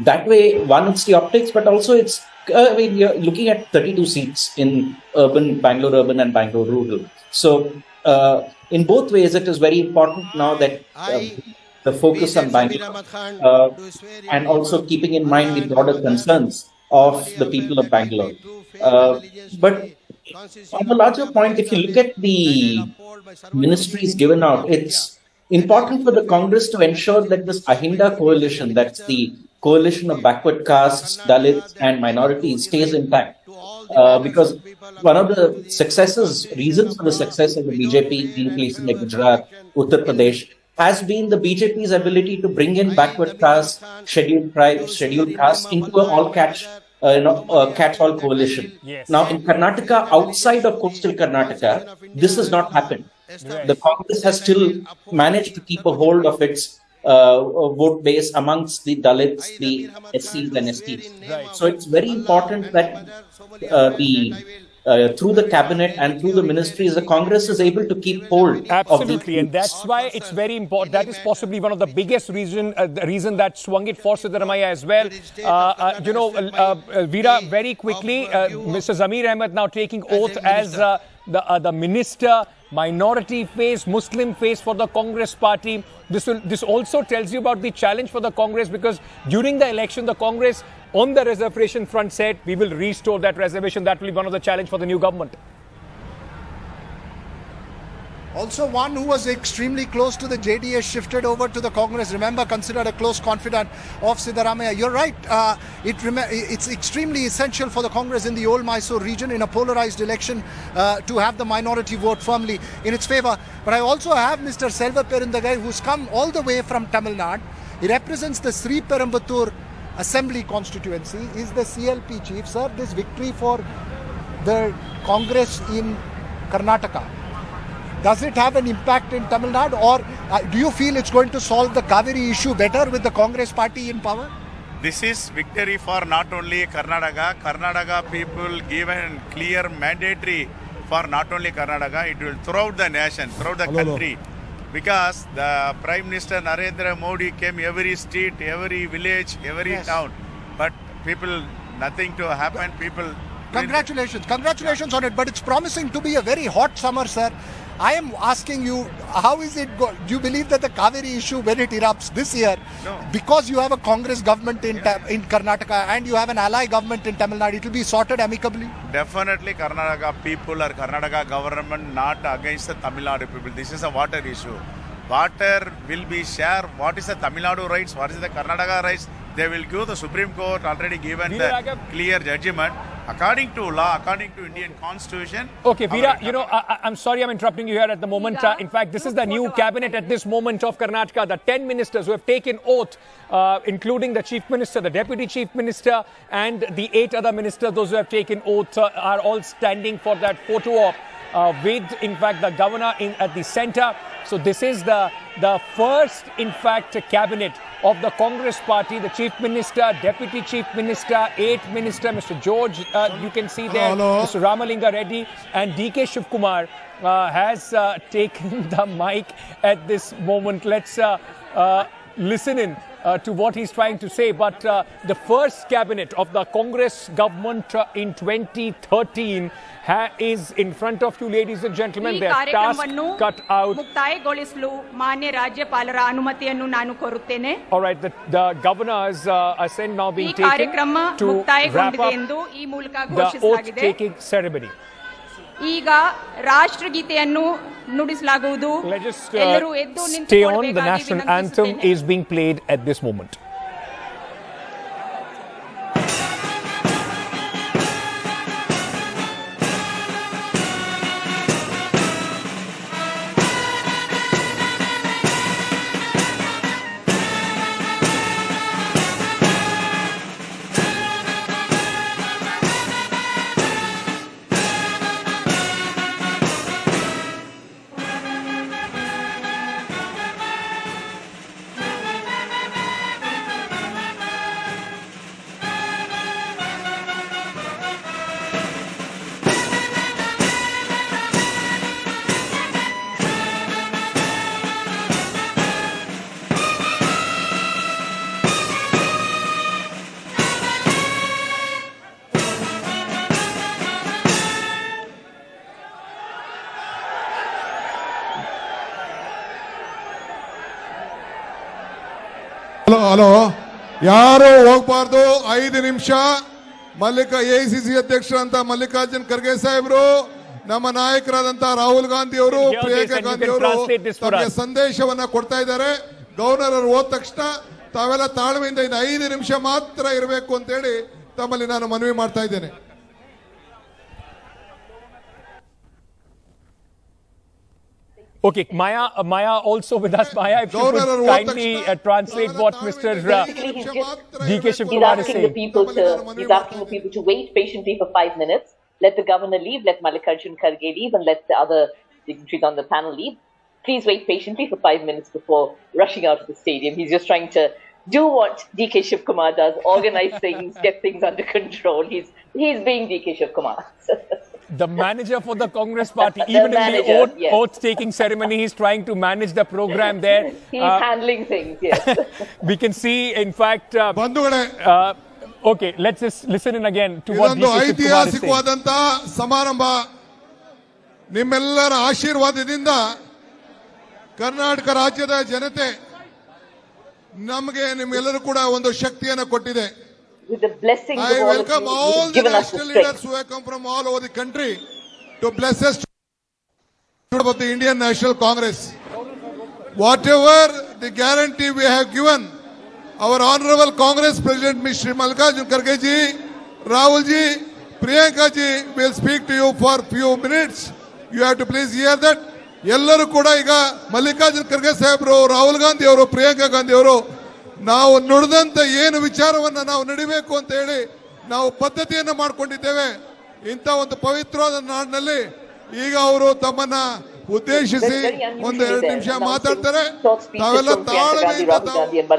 that way, one, it's the optics, but also it's, you're looking at 32 seats in Bangalore urban and Bangalore rural. So in both ways, it is very important now that the focus on Bangalore and also keeping in mind the broader concerns of the people of Bangalore. But on a larger point, if you look at the ministries given out, it's important for the Congress to ensure that this Ahinda coalition, that's the coalition of backward castes, Dalits and minorities, stays intact. Because one of the reasons for the success of the BJP in places like Gujarat, Uttar Pradesh, has been the BJP's ability to bring in backward castes, scheduled tribes, scheduled castes into an catch-all coalition. Yes. Now, in Karnataka, outside of coastal Karnataka, this has not happened. Right. The Congress has still managed to keep a hold of its vote base amongst the Dalits, the SCs and STs. Right. So it's very important that through the cabinet and through the ministries, the Congress is able to keep hold. Absolutely, and that's why it's very important. That is possibly one of the biggest reason that swung it for Siddaramaiah as well. Veera, very quickly, Mr. Zamir Ahmed now taking oath as the minister, minority face, Muslim face for the Congress party. This also tells you about the challenge for the Congress, because during the election, the Congress on the reservation front said, we will restore that reservation. That will be one of the challenge for the new government. Also, one who was extremely close to the JDS shifted over to the Congress. Remember, considered a close confidant of Siddaramaiah. You're right. It's extremely essential for the Congress in the old Mysore region in a polarized election to have the minority vote firmly in its favor. But I also have Mr. Selva Perundagai, who's come all the way from Tamil Nadu. He represents the Sri Perumbudur Assembly constituency, is the CLP chief. Sir, this victory for the Congress in Karnataka, does it have an impact in Tamil Nadu, or do you feel it's going to solve the Kaveri issue better with the Congress party in power? This is victory for not only Karnataka. Karnataka people given clear mandatory for not only Karnataka, it will throughout the nation, throughout the country. Because the Prime Minister Narendra Modi came every street, every village, every town. But people, nothing to happen. People. Congratulations on it. But it's promising to be a very hot summer, sir. I am asking you, how is it do you believe that the Kaveri issue, when it erupts this year, because you have a Congress government in Karnataka and you have an ally government in Tamil Nadu, it will be sorted amicably? Definitely Karnataka people or Karnataka government not against the Tamil Nadu people. This is a water issue. Water will be shared. What is the Tamil Nadu rights? What is the Karnataka rights? They will give the Supreme Court already given the clear judgment. According to law, according to Indian Constitution. Okay, Veera, I'm sorry I'm interrupting you here at the moment. In fact, this is the new cabinet at this moment of Karnataka. The 10 ministers who have taken oath, including the Chief Minister, the Deputy Chief Minister, and the 8 other ministers, those who have taken oath, are all standing for that photo op with, in fact, the governor at the center. So this is the first, in fact, cabinet of the Congress party. The Chief Minister, Deputy Chief Minister, 8th Minister, Mr. George, you can see there, Mr. Ramalinga Reddy, and DK Shivakumar has taken the mic at this moment. Let's listen in to what he's trying to say. But the first cabinet of the Congress government in 2013 is in front of you, ladies and gentlemen. Their task cut out. All right, the governors are now being taken to wrap up the oath-taking ceremony. ಈಗ ರಾಷ್ಟ್ರಗೀತೆಯನ್ನು ನುಡಿಸಲಾಗುವುದು. Let's just stay on. The national anthem is being played at this moment. Hello, ಯಾರು ಹೋಗ್ಬಾರ್ದು. 5 ನಿಮಿಷ. AICC ಅಧ್ಯಕ್ಷರಂತ Mallikarjun Kharge ಸಾಹೇಬ್ರು, ನಮ್ಮ ನಾಯಕರಾದಂತಹ ರಾಹುಲ್ ಗಾಂಧಿ ಅವರು, ಪ್ರಿಯಾಂಕಾ ಗಾಂಧಿ ಅವರು ತಮಗೆ ಸಂದೇಶವನ್ನ ಕೊಡ್ತಾ ಇದ್ದಾರೆ. ಗವರ್ನರ್ ಅವರು ಹೋದ ತಕ್ಷಣ ತಾವೆಲ್ಲ ತಾಳ್ಮೆಯಿಂದ 5 ನಿಮಿಷ ಮಾತ್ರ ಇರಬೇಕು ಅಂತ ಹೇಳಿ ತಮ್ಮಲ್ಲಿ ನಾನು ಮನವಿ ಮಾಡ್ತಾ ಇದ್ದೇನೆ. Okay, Maya also with us. Maya, if you could kindly translate what Mr. DK Shivakumar is saying. He's asking the people to wait patiently for 5 minutes. Let the governor leave, let Mallikarjun Kharge leave, and let the other dignitaries on the panel leave. Please wait patiently for 5 minutes before rushing out of the stadium. He's just trying to do what DK Shivakumar does, organize things, get things under control. He's being DK Shivakumar. The manager for the Congress party, even in the oath-taking ceremony, he's trying to manage the program there. He's handling things, yes. We can see, in fact, okay, let's just listen in again to what DK Shivakumar is saying. ಐತಿಹಾಸಿಕವಾದಂತ ಸಮಾರಂಭ, ನಿಮ್ಮೆಲ್ಲರ ಆಶೀರ್ವಾದದಿಂದ ಕರ್ನಾಟಕ ರಾಜ್ಯದ ಜನತೆ ನಮಗೆ ನಿಮ್ಮೆಲ್ಲರೂ ಕೂಡ ಒಂದು ಶಕ್ತಿಯನ್ನು ಕೊಟ್ಟಿದೆ. With the blessings I welcome all the national leaders who have come from all over the country to bless us about the Indian National Congress. Whatever the guarantee we have given, our Honorable Congress President Mr. Mallikarjun Kharge ji, Rahul ji, Priyanka ji will speak to you for few minutes. You have to please hear that. ಎಲ್ಲರೂ ಕೂಡ ಈಗ ಮಲ್ಲಿಕಾರ್ಜುನ್ ಖರ್ಗೆ ಸಾಹೇಬರು, ರಾಹುಲ್ ಗಾಂಧಿ ಅವರು, ಪ್ರಿಯಾಂಕಾ ಗಾಂಧಿ ಅವರು ನಾವು ನುಡಿದಂತ ಏನು ವಿಚಾರವನ್ನ ನಾವು ನಡಿಬೇಕು ಅಂತ ಹೇಳಿ ನಾವು ಪದ್ಧತಿಯನ್ನು ಮಾಡಿಕೊಂಡಿದ್ದೇವೆ. ಇಂಥ ಒಂದು ಪವಿತ್ರವಾದ ನಾಡಿನಲ್ಲಿ ಈಗ ಅವರು ತಮ್ಮನ್ನ ಉದ್ದೇಶಿಸಿ 1-2 ನಿಮಿಷ ಮಾತಾಡ್ತಾರೆ. ತಾವೆಲ್ಲ ತಾಳ್ಮೆಯಿಂದ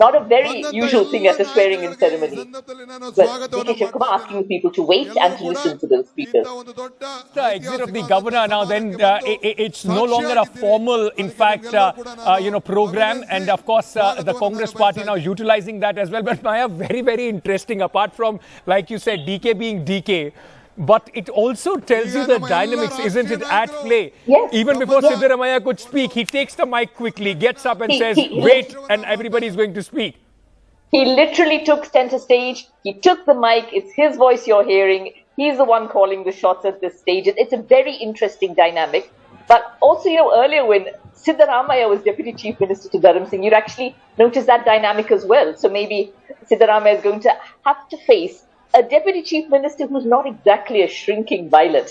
not a very usual thing at a swearing-in ceremony. DK Shivakumar asking people to wait and to listen to the speakers. The exit of the governor now, then it's no longer a formal, in fact, program, and of course the Congress party now utilizing that as well. But Maya, very, very interesting. Apart from, like you said, DK being DK. But it also tells you the dynamics, isn't it, at play? Yes. Even before Siddaramaiah could speak, he takes the mic quickly, gets up and says, wait, and everybody is going to speak. He literally took center stage. He took the mic. It's his voice you're hearing. He's the one calling the shots at this stage. It's a very interesting dynamic. But also, earlier when Siddaramaiah was Deputy Chief Minister to Dharam Singh, you'd actually notice that dynamic as well. So maybe Siddaramaiah is going to have to face a Deputy Chief Minister who's not exactly a shrinking violet.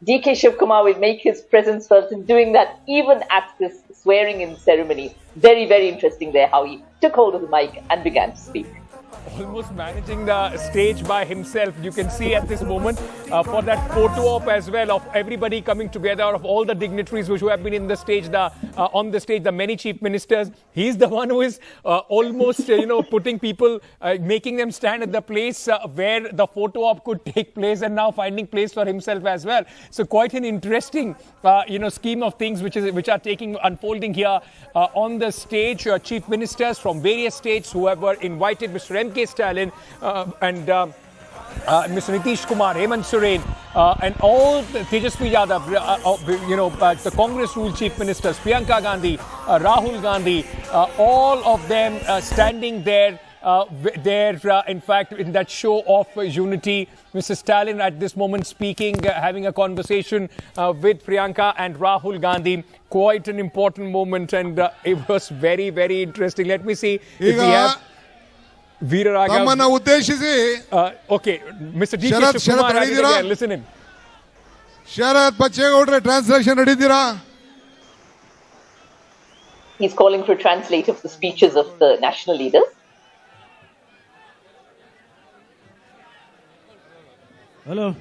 DK Shivakumar will make his presence felt in doing that even at this swearing-in ceremony. Very, very interesting there how he took hold of the mic and began to speak. almost managing the stage by himself. You can see at this moment for that photo op as well of everybody coming together, of all the dignitaries who have been in the stage, on the stage, the many chief ministers. He's the one who is almost, putting people, making them stand at the place where the photo op could take place, and now finding place for himself as well. So quite an interesting, scheme of things which are unfolding here on the stage. Chief ministers from various states who were invited, Mr. M.K. Stalin and Mr. Nitish Kumar, Hemant Soren, and all the Tejasvi Yadav, the Congress rule chief ministers, Priyanka Gandhi, Rahul Gandhi, all of them standing there. In fact, in that show of unity, Mr. Stalin at this moment speaking, having a conversation with Priyanka and Rahul Gandhi. Quite an important moment, and it was very, very interesting. Let me see if we have Veera Raghav. Okay, Mr. D.K. Shivakumar, listen in. Sharath Bachegowdre, translation ready? He's calling for a translate of the speeches of the national leaders. Hello.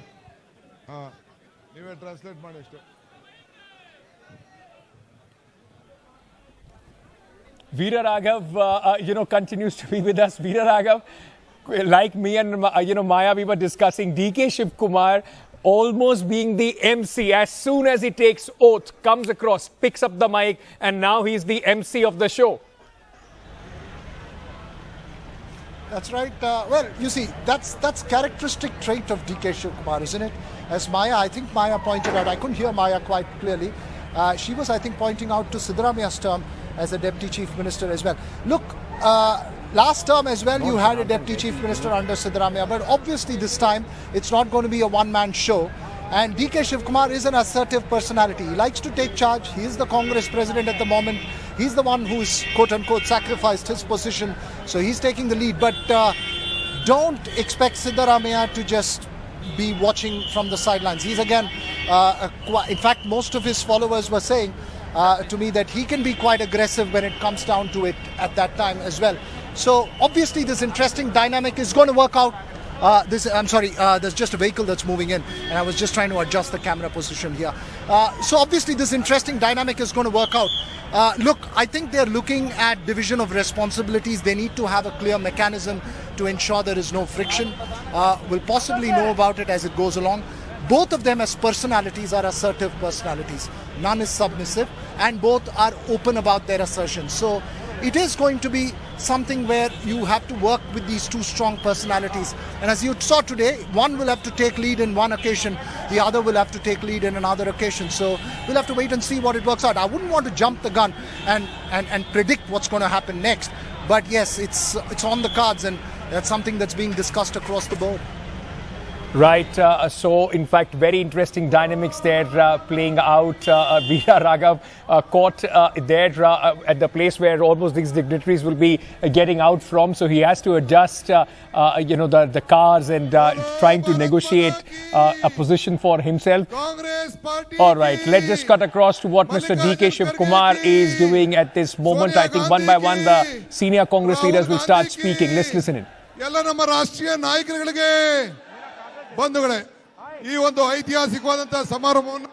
Translate Manishto. Veera Raghav, continues to be with us. Veera Raghav, like me and, Maya, we were discussing D.K. Shivakumar almost being the MC. As soon as he takes oath, comes across, picks up the mic, and now he's the MC of the show. That's right. Well, you see, that's characteristic trait of D.K. Shivakumar, isn't it? As I think Maya pointed out, I couldn't hear Maya quite clearly. She was, I think, pointing out to Siddaramaiah's term as a deputy chief minister as well. Look, last term as well, you had a deputy chief minister under Siddaramaiah, but obviously this time it's not going to be a one-man show. And D.K. Shivakumar is an assertive personality. He likes to take charge. He is the Congress president at the moment. He's the one who's, quote-unquote, sacrificed his position. So he's taking the lead. But don't expect Siddaramaiah to just be watching from the sidelines. He's again, in fact, most of his followers were saying to me that he can be quite aggressive when it comes down to it at that time as well. So obviously this interesting dynamic is going to work out. There's just a vehicle that's moving in, and I was just trying to adjust the camera position here. So obviously this interesting dynamic is going to work out. Look, I think they're looking at division of responsibilities. They need to have a clear mechanism to ensure there is no friction. We'll possibly know about it as it goes along. Both of them as personalities are assertive personalities. None is submissive, and both are open about their assertions. So it is going to be something where you have to work with these two strong personalities. And as you saw today, one will have to take lead in one occasion, the other will have to take lead in another occasion. So we'll have to wait and see what it works out. I wouldn't want to jump the gun and predict what's going to happen next. But yes, it's on the cards, and that's something that's being discussed across the board. Right. So, in fact, very interesting dynamics there playing out. Veera Raghav caught there at the place where almost these dignitaries will be getting out from. So he has to adjust, the cars and trying to negotiate a position for himself. All right. Let's just cut across to what Mr. D.K. Shivakumar is doing at this moment. I think one by one the senior Congress leaders will start speaking. Let's listen in. ಬಂಧುಗಳೇ, ಈ ಒಂದು ಐತಿಹಾಸಿಕವಾದಂತಹ ಸಮಾರಂಭವನ್ನು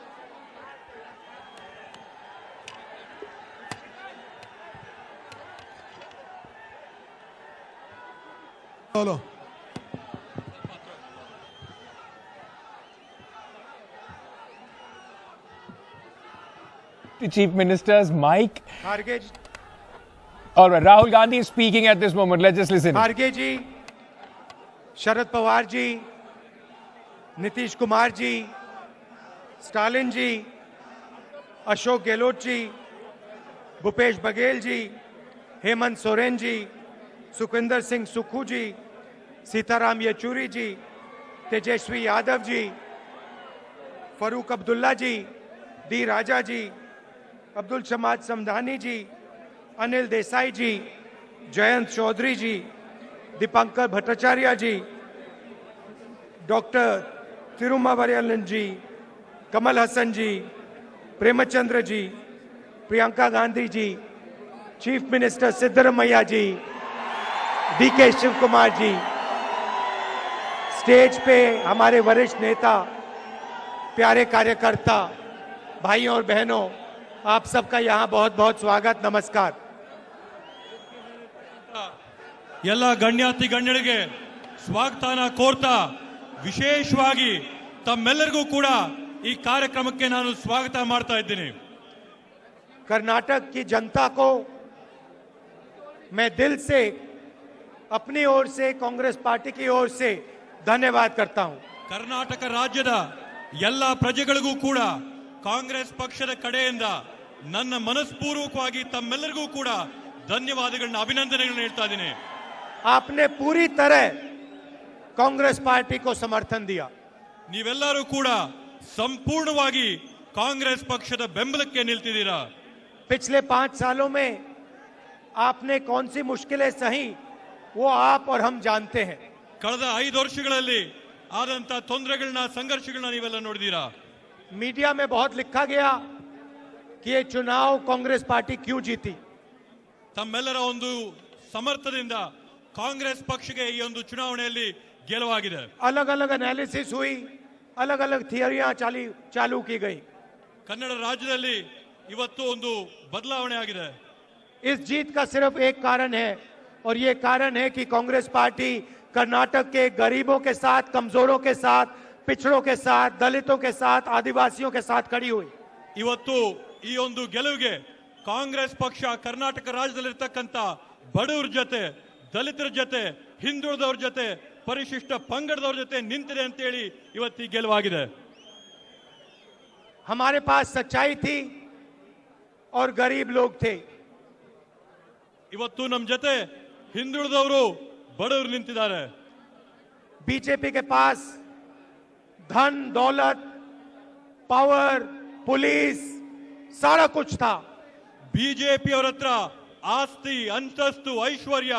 Chief Minister's mic. All right, Rahul Gandhi is speaking at this moment. Let's just listen. Kharge ji, Sharad Pawar ji, Nitish Kumar ji, Stalin ji, Ashok Gehlot ji, Bhupesh Baghel ji, Hemant Soren ji, Sukhvinder Singh Sukhu ji, Sitaram Yechury ji, Tejashwi Yadav ji, Farooq Abdullah ji, D Raja ji, Abdul Samad Samdani ji, Anil Desai ji, Jayant Chaudhary ji, Dipankar Bhattacharya ji, doctor Thirumavalavan ji, Kamal Haasan ji, Premchandra ji, Priyanka Gandhi ji, chief minister Siddaramaiah ji, D K Shivakumar ji, stage पे हमारे वरिष्ठ नेता, प्यारे कार्यकर्ता, भाइयों और बहनों, आप सबका यहाँ बहुत बहुत स्वागत, नमस्कार। ಎಲ್ಲ ಗಣ್ಯಾತಿ ಗಣ್ಯರಿಗೆ ಸ್ವಾಗತನ ಕೋರ್ತಾ ವಿಶೇಷವಾಗಿ ತಮ್ಮೆಲ್ಲರಿಗೂ ಕೂಡ ಈ ಕಾರ್ಯಕ್ರಮಕ್ಕೆ ನಾನು ಸ್ವಾಗತ ಮಾಡ್ತಾ ಇದ್ದೀನಿ। कर्नाटक की जनता को मैं दिल से अपनी ओर से कांग्रेस पार्टी की ओर से धन्यवाद करता हूं। ಕರ್ನಾಟಕ ರಾಜ್ಯದ ಎಲ್ಲ ಪ್ರಜೆಗಳಿಗೂ ಕೂಡ ಕಾಂಗ್ರೆಸ್ ಪಕ್ಷದ ಕಡೆಯಿಂದ ನನ್ನ ಮನಸ್ಪೂರ್ವಕವಾಗಿ ತಮ್ಮೆಲ್ಲರಿಗೂ ಕೂಡ ಧನ್ಯವಾದಗಳನ್ನ ಅಭಿನಂದನೆಗಳನ್ನು ಹೇಳ್ತಾ ಇದ್ದೀನಿ। आपने पूरी तरह कांग्रेस पार्टी को समर्थन दिया। ನೀವೆಲ್ಲರೂ ಕೂಡ ಸಂಪೂರ್ಣವಾಗಿ ಕಾಂಗ್ರೆಸ್ ಪಕ್ಷದ ಬೆಂಬಲಕ್ಕೆ ನಿಲ್ತಿದ್ದೀರಾ। पिछले 5 सालों में आपने कौन सी मुश्किलें सही वो आप और हम जानते हैं। ಕಳೆದ 5 ವರ್ಷಗಳಲ್ಲಿ ಆದಂತ ತೊಂದರೆಗಳನ್ನ ಸಂಘರ್ಷಗಳನ್ನ ನೀವೆಲ್ಲ ನೋಡಿದೀರಾ। मीडिया में बहुत लिखा गया कि ये चुनाव कांग्रेस पार्टी क्यों जीती। ತಮ್ಮೆಲ್ಲರ ಒಂದು ಸಮರ್ಥದಿಂದ ಕಾಂಗ್ರೆಸ್ ಪಕ್ಷಕ್ಕೆ ಈ ಒಂದು ಚುನಾವಣೆಯಲ್ಲಿ ಗೆಲುವಾಗಿದೆ। अलग अलग एनालिसिस हुई, अलग अलग थियरियां चालू की गई। ಕನ್ನಡ ರಾಜ್ಯದಲ್ಲಿ ಇವತ್ತು ಒಂದು ಬದಲಾವಣೆ ಆಗಿದೆ। इस जीत का सिर्फ एक कारण है और ये कारण है कि कांग्रेस पार्टी कर्नाटक के गरीबों के साथ, कमजोरों के साथ, पिछड़ों के साथ, दलितों के साथ, आदिवासियों के साथ खड़ी हुई। ಇವತ್ತು ಈ ಒಂದು ಗೆಲುವಿಗೆ ಕಾಂಗ್ರೆಸ್ ಪಕ್ಷ ಕರ್ನಾಟಕ ರಾಜ್ಯದಲ್ಲಿರ್ತಕ್ಕಂಥ ಬಡವರ ಜೊತೆ, ದಲಿತರ ಜೊತೆ, ಹಿಂದುಳಿದವರ ಜೊತೆ, ಪರಿಶಿಷ್ಟ ಪಂಗಡದವರ ಜೊತೆ ನಿಂತಿದೆ ಅಂತ ಹೇಳಿ ಇವತ್ತು ಈ ಗೆಲುವಾಗಿದೆ। हमारे पास सच्चाई थी और गरीब लोग थे। ಇವತ್ತು ನಮ್ಮ ಜೊತೆ ಹಿಂದುಳಿದವರು, ಬಡವರು ನಿಂತಿದ್ದಾರೆ। बीजेपी के पास धन, दौलत, पावर, पुलिस सारा कुछ था। ಬಿಜೆಪಿ ಅವರ ಹತ್ರ ಆಸ್ತಿ, ಅಂತಸ್ತು, ಐಶ್ವರ್ಯ,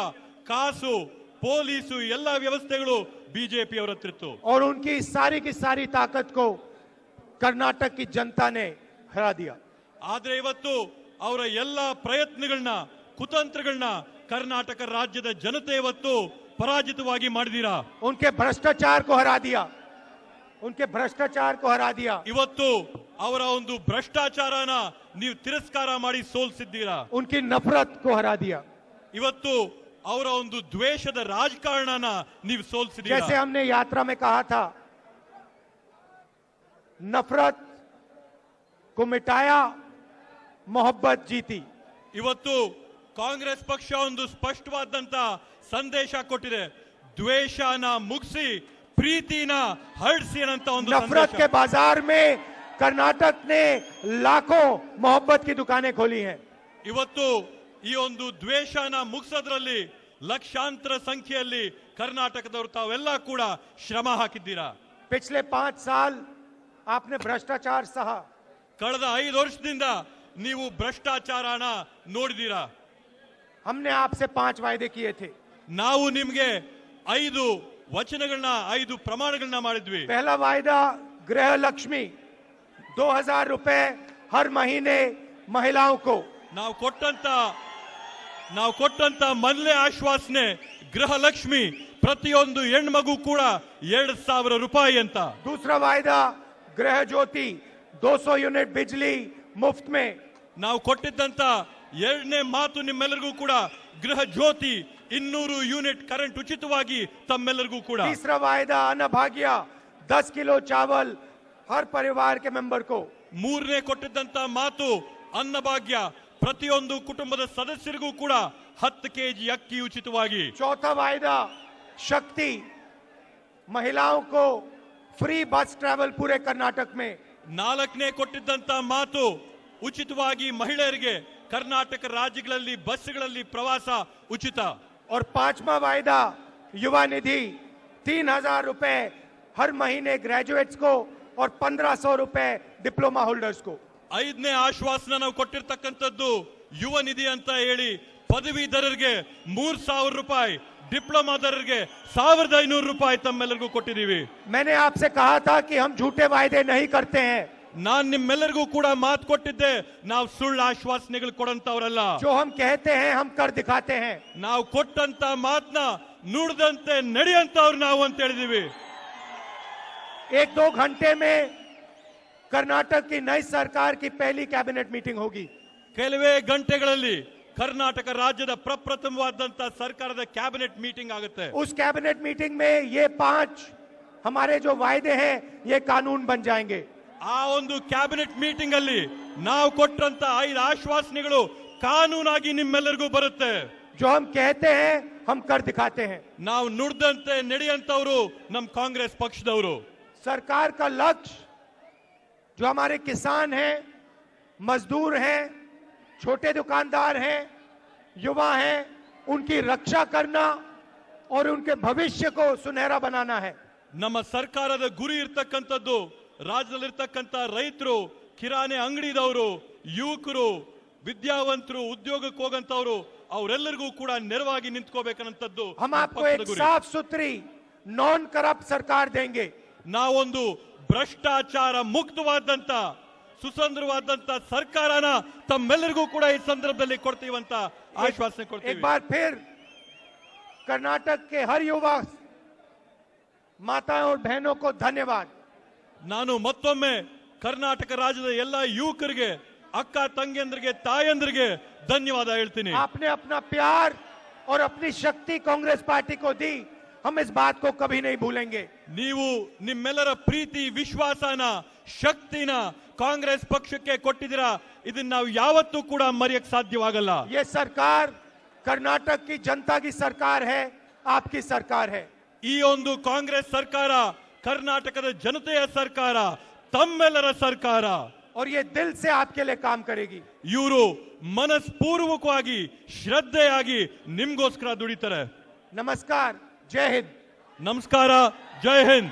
ಕಾಸು, ಪೊಲೀಸು ಎಲ್ಲ ವ್ಯವಸ್ಥೆಗಳು ಬಿಜೆಪಿ ಅವರ ಹತ್ರ ಇತ್ತು। और उनकी सारी की सारी ताकत को कर्नाटक की जनता ने हरा दिया। ಆದ್ರೆ ಇವತ್ತು ಅವರ ಎಲ್ಲ ಪ್ರಯತ್ನಗಳನ್ನ, ಕುತಂತ್ರಗಳನ್ನ ಕರ್ನಾಟಕ ರಾಜ್ಯದ ಜನತೆ ಇವತ್ತು ಪರಾಜಿತವಾಗಿ ಮಾಡಿದೀರಾ। उनके भ्रष्टाचार को हरा दिया, उनके भ्रष्टाचार को हरा दिया। ಇವತ್ತು ಅವರ ಒಂದು ಭ್ರಷ್ಟಾಚಾರನ ನೀವು ತಿರಸ್ಕಾರ ಮಾಡಿ ಸೋಲಿಸಿದ್ದೀರಾ। उनकी नफरत को हरा दिया। ಇವತ್ತು ಅವರ ಒಂದು ದ್ವೇಷದ ರಾಜಕಾರಣನ ನೀವು ಸೋಲಿಸಿದ್ದೀರಾ। जैसे हमने यात्रा में कहा था, नफरत को मिटाया, मोहब्बत जीती। ಇವತ್ತು ಕಾಂಗ್ರೆಸ್ ಪಕ್ಷ ಒಂದು ಸ್ಪಷ್ಟವಾದಂತ ಸಂದೇಶ ಕೊಟ್ಟಿದೆ, ದ್ವೇಷನ ಮುಗಿಸಿ ಪ್ರೀತಿನ ಹರಡಿಸಿ ಅಂತ ಒಂದು नफरत के बाजार में कर्नाटक ने लाखों मोहब्बत की दुकानें खोली हैं। ಇವತ್ತು ಈ ಒಂದು ದ್ವೇಷನ ಮುಗಿಸೋದ್ರಲ್ಲಿ ಲಕ್ಷಾಂತರ ಸಂಖ್ಯೆಯಲ್ಲಿ ಕರ್ನಾಟಕದವರು ತಾವೆಲ್ಲ ಕೂಡ ಶ್ರಮ ಹಾಕಿದ್ದೀರಾ। पिछले 5 साल आपने भ्रष्टाचार सहा। ಕಳೆದ 5 ವರ್ಷದಿಂದ ನೀವು ಭ್ರಷ್ಟಾಚಾರನ ನೋಡಿದೀರಾ। हमने आपसे 5 वायदे किए थे। ನಾವು ನಿಮಗೆ 5 ವಚನಗಳನ್ನ, 5 ಪ್ರಮಾಣಗಳನ್ನ ಮಾಡಿದ್ವಿ। पहला वायदा गृह लक्ष्मी, 2000 रुपए हर महीने महिलाओं को। ನಾವು ಕೊಟ್ಟಂತ ಮೊದಲನೇ ಆಶ್ವಾಸನೆ ಗೃಹ ಲಕ್ಷ್ಮಿ, ಪ್ರತಿಯೊಂದು ಹೆಣ್ಮಗು ಕೂಡ 2000 ರೂಪಾಯಿ ಅಂತ। दूसरा वायदा गृह ज्योति, 200 यूनिट बिजली मुफ्त में। ನಾವು ಕೊಟ್ಟಿದ್ದಂತ ಎರಡನೇ ಮಾತು ನಿಮ್ಮೆಲ್ಲರಿಗೂ ಕೂಡ ಗೃಹ ಜ್ಯೋತಿ, 200 ಯೂನಿಟ್ ಕರೆಂಟ್ ಉಚಿತವಾಗಿ ತಮ್ಮೆಲ್ಲರಿಗೂ ಕೂಡ। तीसरा वायदा अन्न भाग्य, 10 किलो चावल हर परिवार के मेंबर को। ಮೂರನೇ ಕೊಟ್ಟಿದ್ದಂತ ಮಾತು ಅನ್ನಭಾಗ್ಯ, ಪ್ರತಿಯೊಂದು ಕುಟುಂಬದ ಸದಸ್ಯರಿಗೂ ಕೂಡ 10 ಕೆಜಿ ಅಕ್ಕಿ ಉಚಿತವಾಗಿ। चौथा वायदा शक्ति, महिलाओं को फ्री बस ट्रैवल पूरे कर्नाटक में। ನಾಲ್ಕನೇ ಕೊಟ್ಟಿದ್ದಂತ ಮಾತು ಉಚಿತವಾಗಿ ಮಹಿಳೆಯರಿಗೆ ಕರ್ನಾಟಕ ರಾಜ್ಯಗಳಲ್ಲಿ ಬಸ್ಗಳಲ್ಲಿ ಪ್ರವಾಸ ಉಚಿತ। और 5वां वायदा युवा निधि, 3000 रुपए हर महीने ग्रेजुएट्स को और 1500 रुपए डिप्लोमा होल्डर्स को। 5ನೇ ಆಶ್ವಾಸನ ನಾವು ಕೊಟ್ಟಿರ್ತಕ್ಕಂಥದ್ದು ಯುವ ನಿಧಿ ಅಂತ ಹೇಳಿ ಪದವೀಧರರಿಗೆ 3000 ರೂಪಾಯಿ, ಡಿಪ್ಲೊಮಾದವರಿಗೆ 1500 ರೂಪಾಯಿ ತಮ್ಮೆಲ್ಲರಿಗೂ ಕೊಟ್ಟಿದ್ದೀವಿ। मैंने आपसे कहा था कि हम झूठे वायदे नहीं करते हैं। ನಾನ್ ನಿಮ್ಮೆಲ್ಲರಿಗೂ ಕೂಡ ಮಾತು ಕೊಟ್ಟಿದ್ದೆ, ನಾವು ಸುಳ್ಳು ಆಶ್ವಾಸನೆಗಳು ಕೊಡಂತವ್ರಲ್ಲ. जो हम कहते हैं हम कर दिखाते हैं. ನಾವು ಕೊಟ್ಟಂತ ಮಾತನ್ನ ನುಡಿದಂತೆ ನಡೆಯಂತವ್ರು ನಾವು ಅಂತ ಹೇಳಿದೀವಿ. 1-2 घंटे में कर्नाटक की नई सरकार की पहली कैबिनेट मीटिंग होगी. ಕೆಲವೇ ಗಂಟೆಗಳಲ್ಲಿ ಕರ್ನಾಟಕ ರಾಜ್ಯದ ಪ್ರಪ್ರಥಮವಾದಂತ ಸರ್ಕಾರದ ಕ್ಯಾಬಿನೆಟ್ ಮೀಟಿಂಗ್ ಆಗುತ್ತೆ. उस कैबिनेट मीटिंग में ये 5 हमारे जो वायदे हैं ये कानून बन जाएंगे. ಆ ಒಂದು ಕ್ಯಾಬಿನೆಟ್ ಮೀಟಿಂಗ್ ಅಲ್ಲಿ ನಾವು ಕೊಟ್ಟಂತ 5 ಆಶ್ವಾಸನೆಗಳು ಕಾನೂನಾಗಿ ನಿಮ್ಮೆಲ್ಲರಿಗೂ ಬರುತ್ತೆ. जो हम कहते हैं हम कर दिखाते हैं. ನಾವು ನುಡಿದಂತೆ ನಡೆಯಂತವರು ನಮ್ಮ ಕಾಂಗ್ರೆಸ್ ಪಕ್ಷದವರು. सरकार का लक्ष्य जो हमारे किसान हैं, मजदूर हैं, छोटे दुकानदार हैं, युवा हैं, उनकी रक्षा करना और उनके भविष्य को सुनहरा बनाना है. ನಮ್ಮ ಸರ್ಕಾರದ ಗುರಿ ಇರ್ತಕ್ಕಂಥದ್ದು ರಾಜ್ಯದಲ್ಲಿರ್ತಕ್ಕಂಥ ರೈತರು, ಕಿರಾಣಿ ಅಂಗಡಿದವರು, ಯುವಕರು, ವಿದ್ಯಾವಂತರು, ಉದ್ಯೋಗಕ್ಕೆ ಹೋಗಂತವರು ಅವರೆಲ್ಲರಿಗೂ ಕೂಡ ನೆರವಾಗಿ ನಿಂತ್ಕೋಬೇಕನ್ನಂಥದ್ದು. हम आपको एक साफ सुथरी नॉन करप्ट सरकार देंगे. ನಾವೊಂದು ಭ್ರಷ್ಟಾಚಾರ ಮುಕ್ತವಾದಂತ ಸುಸಂದ್ರವಾದಂತ ಸರ್ಕಾರನ ತಮ್ಮೆಲ್ಲರಿಗೂ ಕೂಡ ಈ ಸಂದರ್ಭದಲ್ಲಿ ಕೊಡ್ತೀವಂತ ಆಶ್ವಾಸನೆ ಕೊಡ್ತೀವಿ. एक बार फिर कर्नाटक के हर युवा माताओं और बहनों को धन्यवाद. ನಾನು ಮತ್ತೊಮ್ಮೆ ಕರ್ನಾಟಕ ರಾಜ್ಯದ ಎಲ್ಲ ಯುವಕರಿಗೆ, ಅಕ್ಕ ತಂಗಿಯಂದ್ರಿಗೆ, ತಾಯಂದ್ರಿಗೆ ಧನ್ಯವಾದ ಹೇಳ್ತೀನಿ. आपने अपना प्यार और अपनी शक्ति कांग्रेस पार्टी को दी, हम इस बात को कभी नहीं भूलेंगे. ನೀವು ನಿಮ್ಮೆಲ್ಲರ ಪ್ರೀತಿ, ವಿಶ್ವಾಸನ, ಶಕ್ತಿನ ಕಾಂಗ್ರೆಸ್ ಪಕ್ಷಕ್ಕೆ ಕೊಟ್ಟಿದ್ದೀರಾ. ಇದನ್ನ ನಾವು ಯಾವತ್ತೂ ಕೂಡ ಮರೆಯಕ್ಕೆ ಸಾಧ್ಯವಾಗಲ್ಲ. ये सरकार कर्नाटक की जनता की सरकार है, आपकी सरकार है. ಈ ಒಂದು ಕಾಂಗ್ರೆಸ್ ಸರ್ಕಾರ ಕರ್ನಾಟಕದ ಜನತೆಯ ಸರ್ಕಾರ, ತಮ್ಮೆಲ್ಲರ ಸರ್ಕಾರ. और ये दिल से आपके लिए काम करेगी. ಇವರು ಮನಸ್ಪೂರ್ವಕವಾಗಿ, ಶ್ರದ್ಧೆಯಾಗಿ ನಿಮ್ಗೋಸ್ಕರ ದುಡಿತಾರೆ. नमस्कार, जय हिंद. ನಮಸ್ಕಾರ, ಜೈ Hind.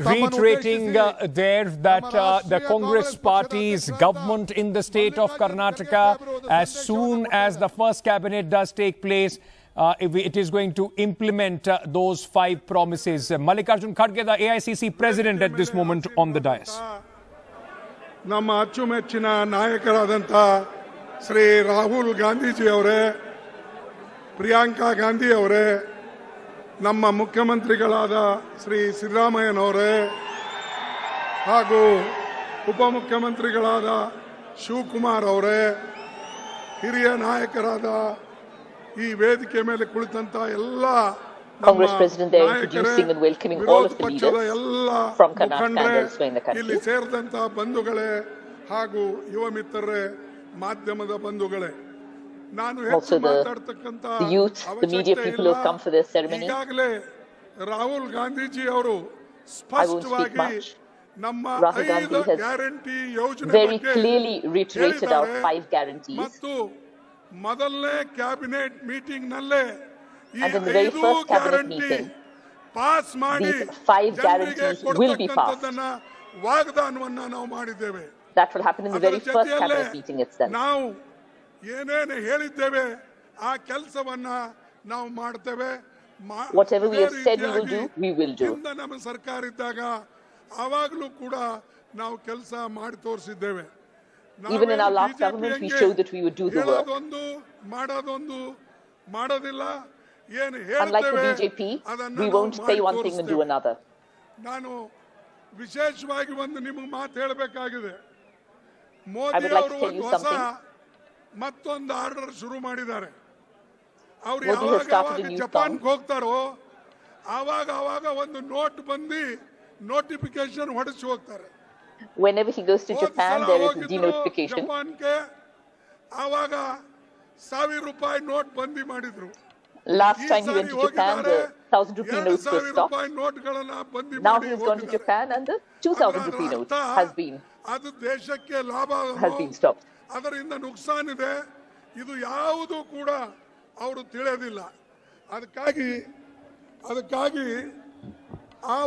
Reiterating there that the Congress party's government in the state of Karnataka, as soon as the first cabinet does take place, it is going to implement those 5 promises. Mallikarjun Kharge, the AICC president at this moment on the dais. ನಮ್ಮ ಅಚ್ಚುಮೆಚ್ಚಿನ ನಾಯಕರಾದಂಥ ಶ್ರೀ ರಾಹುಲ್ ಗಾಂಧೀಜಿ ಅವರೇ, ಪ್ರಿಯಾಂಕಾ ಗಾಂಧಿ ಅವರೇ, ನಮ್ಮ ಮುಖ್ಯಮಂತ್ರಿಗಳಾದ ಶ್ರೀ ಸಿದ್ದರಾಮಯ್ಯನವರೇ ಹಾಗೂ ಉಪಮುಖ್ಯಮಂತ್ರಿಗಳಾದ ಶಿವಕುಮಾರ್ ಅವರೇ, ಹಿರಿಯ ನಾಯಕರಾದ ಈ ವೇದಿಕೆ ಮೇಲೆ ಕುಳಿತಂತ ಎಲ್ಲ Congress President there introducing and welcoming all of the leaders from Karnataka and elsewhere in the country. ಇಲ್ಲಿ ಸೇರಿದಂತ ಬಂಧುಗಳೇ ಹಾಗೂ ಯುವ ಮಿತ್ರರೇ, ಮಾಧ್ಯಮದ ಬಂಧುಗಳೇ, ನಾನು ಹೆಚ್ಚು ಮಾತಾಡ್ತಕ್ಕಂತ the youth, the media people who have come for this ceremony. ಈಗಾಗಲೇ ರಾಹುಲ್ ಗಾಂಧೀಜಿ ಅವರು ಸ್ಪಷ್ಟವಾಗಿ ನಮ್ಮ 5 ಗ್ಯಾರಂಟಿ ಯೋಜನೆ very clearly reiterated our 5 guarantees. ಮತ್ತು ಮೊದಲನೇ ಕ್ಯಾಬಿನೆಟ್ ಮೀಟಿಂಗ್ ನಲ್ಲೇ And in the very first cabinet meeting, these 5 guarantees will be passed. ವಾಗ್ದಾನವನ್ನ ನಾವು ಮಾಡಿದ್ದೇವೆ. That will happen in the very first cabinet meeting itself. ನಾವು ಏನೇನು ಹೇಳಿದ್ದೇವೆ ಆ ಕೆಲಸವನ್ನ ನಾವು ಮಾಡ್ತೇವೆ. Whatever we have said we will do, we will do. ನಮ್ಮ ಸರ್ಕಾರ ಇದ್ದಾಗ ಆವಾಗಲೂ ಕೂಡ ನಾವು ಕೆಲಸ ಮಾಡಿ ತೋರಿಸಿದ್ದೇವೆ. Even in our last government, we showed that we would do the work. ಮಾಡೋದೊಂದು ಮಾಡೋದಿಲ್ಲ. Unlike the BJP, we won't say one thing and do another. ನಾನು ವಿಶೇಷವಾಗಿ ಒಂದು ನಿಮಗೆ ಮಾತು ಹೇಳಬೇಕಾಗಿದೆ. I Modi would like to ಅವರು tell you ಹೊಸ something. ಮತ್ತೊಂದು ಆರ್ಡರ್ ಶುರು ಮಾಡಿದ್ದಾರೆ. ಅವರು Modi has started a new ಜಪಾನ್ಗೆ ಹೋಗ್ತಾರೋ ಆವಾಗ ಒಂದು ನೋಟ್ ಬಂದು ನೋಟಿಫಿಕೇಶನ್ ಹೊಡೆಸಿ ಹೋಗ್ತಾರೆ. Whenever he goes to Japan, there is a denotification. ಜಪಾನ್ಗೆ ಆವಾಗ ₹1000 ನೋಟ್ ಬಂದಿ ಮಾಡಿದ್ರು. Last time he went to Japan, the 1,000 rupee notes were stopped. Now he has gone to Japan and the 2,000 rupee note has been stopped. ಅದರಿಂದ ನುಕ್ಸಾನ್ ಇದೆ. ಇದು ಯಾವುದು ಕೂಡ ಅವರು ತಿಳಿಯೋದಿಲ್ಲ. ಅದಕ್ಕಾಗಿ ಆ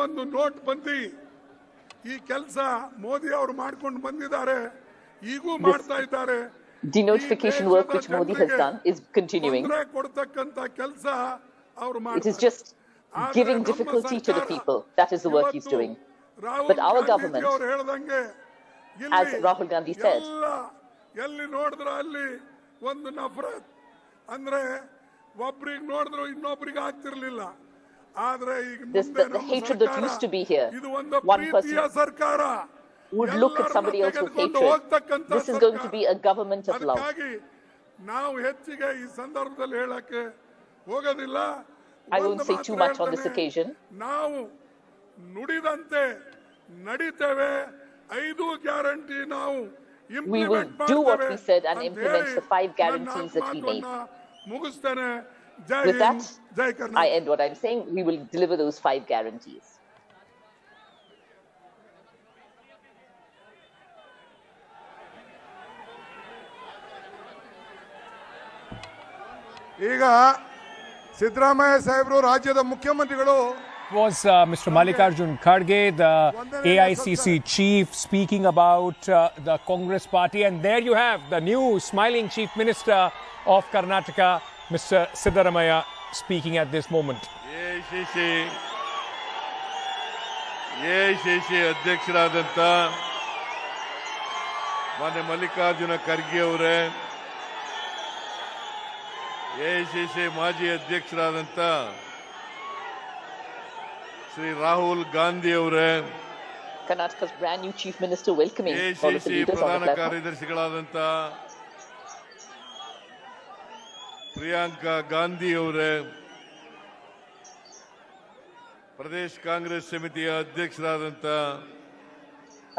ಒಂದು ನೋಟ್ ಬಂದಿ ಈ ಕೆಲಸ ಮೋದಿ ಅವರು ಮಾಡ್ಕೊಂಡು ಬಂದಿದ್ದಾರೆ, ಈಗೂ ಮಾಡ್ತಾ ಇದ್ದಾರೆ. Denotification work which Modi has done is continuing. ಕೊಡ್ತಕ್ಕಂತ ಕೆಲಸ It is just giving difficulty to the people. That is the work he's doing. But our government, as Rahul Gandhi said, ಎಲ್ಲಿ ನೋಡಿದ್ರು ಅಲ್ಲಿ ಒಂದು ನಫರತ್ ಅಂದ್ರೆ ಒಬ್ರಿಗೆ ನೋಡಿದ್ರು ಇನ್ನೊಬ್ರಿಗೆ ಆಗ್ತಿರ್ಲಿಲ್ಲ. ಆದ್ರೆ ಈಗ the hatred that used to be here, one person would look at somebody else with hatred. This is going to be a government of love. ನಾವು ಹೆಚ್ಚಿಗೆ ಈ ಸಂದರ್ಭದಲ್ಲಿ ಹೇಳಕ್ಕೆ ಹೋಗೋದಿಲ್ಲ. I won't say too much on this occasion. ನಾವು ನುಡಿದಂತೆ ನಡೀತೇವೆ. 5 guarantee ನಾವು we will do what we said and implement the 5 guarantees that we made. With that, I end what I'm saying. We will deliver those 5 guarantees. ಈಗ ಸಿದ್ದರಾಮಯ್ಯ ಸಾಹೇಬರು ರಾಜ್ಯದ ಮುಖ್ಯಮಂತ್ರಿಗಳು was Mr. Mallikarjun Kharge, the AICC chief, speaking about the Congress party. And there you have the new smiling chief minister of Karnataka, Mr. Siddaramaiah, speaking at this moment. AICC ಅಧ್ಯಕ್ಷರಾದಂತ ಮಾನ್ಯ ಮಲ್ಲಿಕಾರ್ಜುನ ಖರ್ಗೆ ಅವರೇ, AICC ಮಾಜಿ ಅಧ್ಯಕ್ಷರಾದಂತ ಶ್ರೀ ರಾಹುಲ್ ಗಾಂಧಿ ಅವರೇ, Karnataka's brand new chief minister welcoming all of the leaders on the ಪ್ರಧಾನ platform. ಕಾರ್ಯದರ್ಶಿಗಳಾದಂತ Priyanka Gandhi ಅವರೇ, ಪ್ರದೇಶ ಕಾಂಗ್ರೆಸ್ ಸಮಿತಿಯ ಅಧ್ಯಕ್ಷರಾದಂತ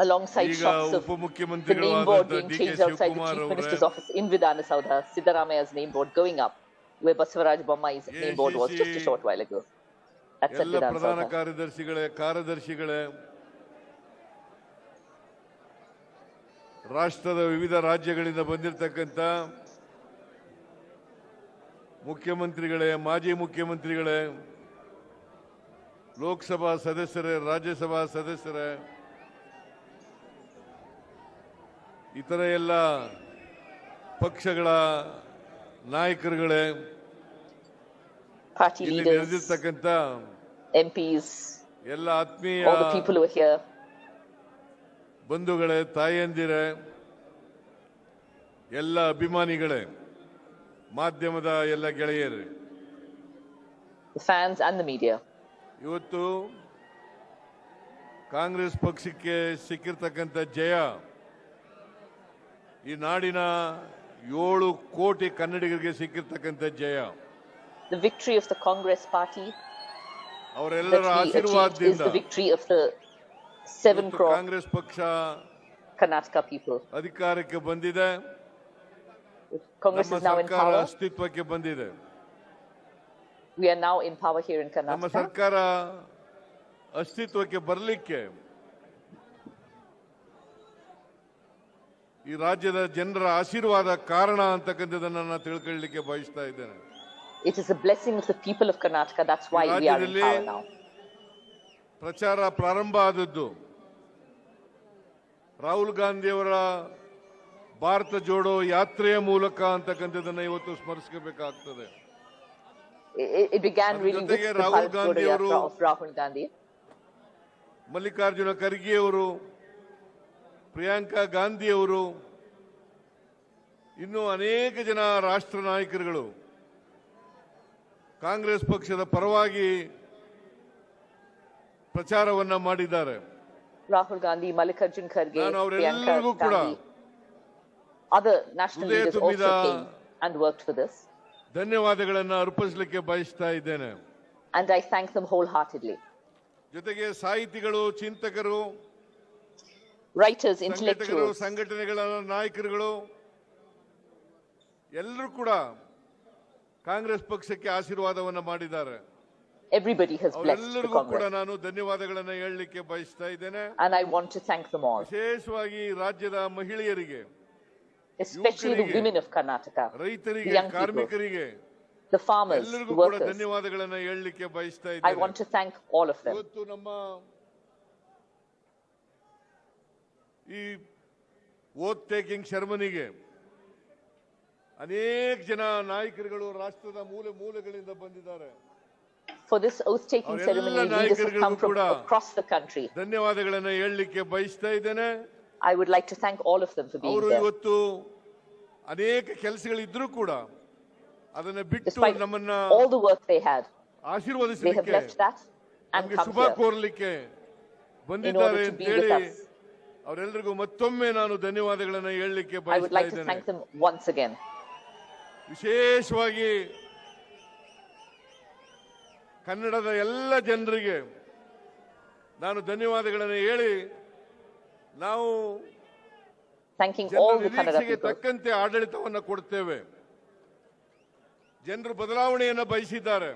Alongside shots of the name board being changed outside the chief minister's office in Vidhana Saudha, Siddaramaiah's name board going up, where Basavaraj Bommai's name board was just a short while ago. That's at ಎಲ್ಲ Vidhana ಪ್ರಧಾನ Saudha. ಕಾರ್ಯದರ್ಶಿಗಳೇ, ರಾಷ್ಟ್ರದ ವಿವಿಧ ರಾಜ್ಯಗಳಿಂದ ಬಂದಿರತಕ್ಕಂತ ಮುಖ್ಯಮಂತ್ರಿಗಳೇ, ಮಾಜಿ ಮುಖ್ಯಮಂತ್ರಿಗಳೇ, ಲೋಕಸಭಾ ಸದಸ್ಯರೇ, ರಾಜ್ಯಸಭಾ ಸದಸ್ಯರೇ, ಇತರ ಎಲ್ಲ ಪಕ್ಷಗಳ ನಾಯಕರುಗಳೇ, Party ಇಲ್ಲಿ leaders, ನೆರೆದಿರ್ತಕ್ಕಂತ MPs, ಎಲ್ಲ ಆತ್ಮೀಯ all the people who are here, ಬಂಧುಗಳೇ, ತಾಯಂದಿರೇ, ಎಲ್ಲ ಅಭಿಮಾನಿಗಳೇ, ಮಾಧ್ಯಮದ ಎಲ್ಲ ಗೆಳೆಯರೇ, the fans and the media. ಇವತ್ತು ಕಾಂಗ್ರೆಸ್ ಪಕ್ಷಕ್ಕೆ ಸಿಕ್ಕಿರ್ತಕ್ಕಂಥ ಜಯ ಈ ನಾಡಿನ 7 ಕೋಟಿ ಕನ್ನಡಿಗರಿಗೆ ಸಿಕ್ಕಿರ್ತಕ್ಕಂಥ ಜಯ. The victory of the Congress party ಅವರೆಲ್ಲರ that we achieved is ಆಶೀರ್ವಾದದಿಂದ the victory of the 7 crore Congress ಪಕ್ಷ Karnataka people. ಅಧಿಕಾರಕ್ಕೆ ಬಂದಿದೆ. Congress ನಮ್ಮ is now in ಸರ್ಕಾರ power. ಅಸ್ತಿತ್ವಕ್ಕೆ ಬಂದಿದೆ. We are now in power here in ನಮ್ಮ Karnataka. ಸರ್ಕಾರ ಅಸ್ತಿತ್ವಕ್ಕೆ ಬರಲಿಕ್ಕೆ ಈ ರಾಜ್ಯದ ಜನರ ಆಶೀರ್ವಾದ ಕಾರಣ ಅಂತಕ್ಕಂಥದ್ದನ್ನು ನಾನು ತಿಳ್ಕೊಳ್ಳಲಿಕ್ಕೆ ಬಯಸ್ತಾ ಇದ್ದೇನೆ. It is a blessing of the people of Karnataka. That's why we are in power now. ಪ್ರಚಾರ ಪ್ರಾರಂಭ ಆದದ್ದು ರಾಹುಲ್ ಗಾಂಧಿ ಅವರ ಭಾರತ ಜೋಡೋ ಯಾತ್ರೆಯ ಮೂಲಕ ಅಂತಕ್ಕಂಥದ್ದನ್ನ ಇವತ್ತು ಸ್ಮರಿಸಬೇಕಾಗ್ತದೆ. It began really with the Bharat Jodo Yatra of Rahul Gandhi. Mallikarjuna Kharge ಅವರು, ಪ್ರಿಯಾಂಕಾ ಗಾಂಧಿ ಅವರು, ಇನ್ನೂ ಅನೇಕ ಜನ ರಾಷ್ಟ್ರ ನಾಯಕರುಗಳು ಕಾಂಗ್ರೆಸ್ ಪಕ್ಷದ ಪರವಾಗಿ ಪ್ರಚಾರವನ್ನ ಮಾಡಿದ್ದಾರೆ. Rahul Gandhi, Mallikarjun Kharge, ನಾನು Priyanka ಅವರೆಲ್ಲರಿಗೂ ಕೂಡ Gandhi, other national leaders also came and worked for this. ಧನ್ಯವಾದಗಳನ್ನು ಅರ್ಪಿಸಲಿಕ್ಕೆ ಬಯಸ್ತಾ ಇದ್ದೇನೆ. And I thank them wholeheartedly. ಜೊತೆಗೆ ಸಾಹಿತಿಗಳು, ಚಿಂತಕರು, Writers, intellectuals, ಸಂಘಟನೆಗಳ ನಾಯಕರುಗಳು ಎಲ್ಲರೂ ಕೂಡ ಕಾಂಗ್ರೆಸ್ ಪಕ್ಷಕ್ಕೆ ಆಶೀರ್ವಾದವನ್ನ ಮಾಡಿದ್ದಾರೆ. everybody has blessed the ಎಲ್ಲರಿಗೂ ಕೂಡ Congress. ನಾನು ಧನ್ಯವಾದಗಳನ್ನು ಹೇಳಲಿಕ್ಕೆ ಬಯಸ್ತಾ ಇದ್ದೇನೆ. And I want to thank them all, ವಿಶೇಷವಾಗಿ ರಾಜ್ಯದ ಮಹಿಳೆಯರಿಗೆ, especially the women of Karnataka, the ರೈತರಿಗೆ, young people, ಕಾರ್ಮಿಕರಿಗೆ the farmers, the ಎಲ್ಲರಿಗೂ ಕೂಡ workers. ಧನ್ಯವಾದಗಳನ್ನು ಹೇಳಲಿಕ್ಕೆ ಬಯಸ್ತಾ I ಇದ್ದೇನೆ. want to thank all of them. ಇವತ್ತು ನಮ್ಮ ಈ ಓತ್ ಟೇಕಿಂಗ್ ಸೆರೆಮನಿಗೆ ಅನೇಕ ಜನ ನಾಯಕರುಗಳು ರಾಷ್ಟ್ರದ ಮೂಲೆ ಮೂಲೆಗಳಿಂದ ಬಂದಿದ್ದಾರೆ. for this oath-taking ceremony, leaders have come from across the country. ಧನ್ಯವಾದಗಳನ್ನು ಹೇಳಲಿಕ್ಕೆ ಬಯಸ್ತಾ ಇದ್ದೇನೆ. I would like to thank all of them for being ಅವರು there. ಇವತ್ತು ಅನೇಕ ಕೆಲಸಗಳಿದ್ರೂ ಕೂಡ ಅದನ್ನ ಬಿಟ್ಟು Despite ನಮ್ಮನ್ನ all the work they had, they have ಆಶೀರ್ವದಿಸಲಿಕ್ಕೆ left that and ನಮಗೆ come ಶುಭ here ಕೋರಲಿಕ್ಕೆ in ಬಂದಿದ್ದಾರೆ order to ಅಂತ be with ಹೇಳಿ us. ಅವರೆಲ್ಲರಿಗೂ ಮತ್ತೊಮ್ಮೆ ನಾನು ಧನ್ಯವಾದಗಳನ್ನು ಹೇಳಲಿಕ್ಕೆ I would ಬಯಸ್ತಾ like to ಇದ್ದೇನೆ. thank them once again. ವಿಶೇಷವಾಗಿ ಕನ್ನಡದ ಎಲ್ಲ ಜನರಿಗೆ ನಾನು ಧನ್ಯವಾದಗಳನ್ನು ಹೇಳಿ ನಾವು Thanking all the Kannada ನಿರೀಕ್ಷೆಗೆ people. ತಕ್ಕಂತೆ ಆಡಳಿತವನ್ನು ಕೊಡ್ತೇವೆ. ಜನರು ಬದಲಾವಣೆಯನ್ನು ಬಯಸಿದ್ದಾರೆ.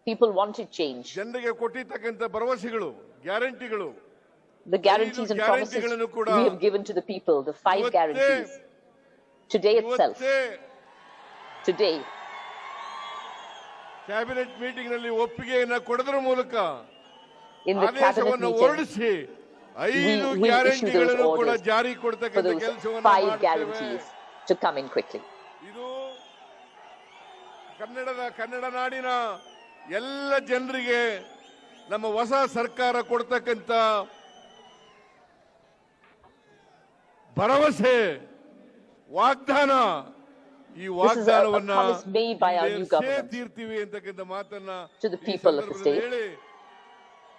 People wanted change. ಜನರಿಗೆ ಕೊಟ್ಟಿರ್ತಕ್ಕಂಥ ಭರವಸೆಗಳು, ಗ್ಯಾರಂಟಿಗಳು, The guarantees and promises we have given to the people, the 5 guarantees. Today itself, today, cabinet meeting ನಲ್ಲಿ ಒಪ್ಪಿಗೆಯನ್ನು ಕೊಡೋದ್ರ ಮೂಲಕ in the cabinet ಆದೇಶವನ್ನು meeting, ಹೊರಡಿಸಿ 5 we issue those ಗ್ಯಾರಂಟಿಗಳನ್ನು ಕೂಡ orders ಜಾರಿ for ಕೊಡ್ತಕ್ಕಂಥ those ಕೆಲಸವನ್ನು 5 ಮಾಡ್ತೇವೆ. guarantees to come in quickly. ಇದು ಕನ್ನಡ ನಾಡಿನ ಎಲ್ಲ ಜನರಿಗೆ ನಮ್ಮ ಹೊಸ ಸರ್ಕಾರ ಕೊಡ್ತಕ್ಕಂಥ ಭರವಸೆ, ವಾಗ್ದಾನ. ಈ ವಾಗ್ದಾನವನ್ನ made by our new government ತೀರ್ತೀವಿ ಅಂತಕ್ಕಂಥ ಮಾತನ್ನ to the people of the state. ಹೇಳಿ,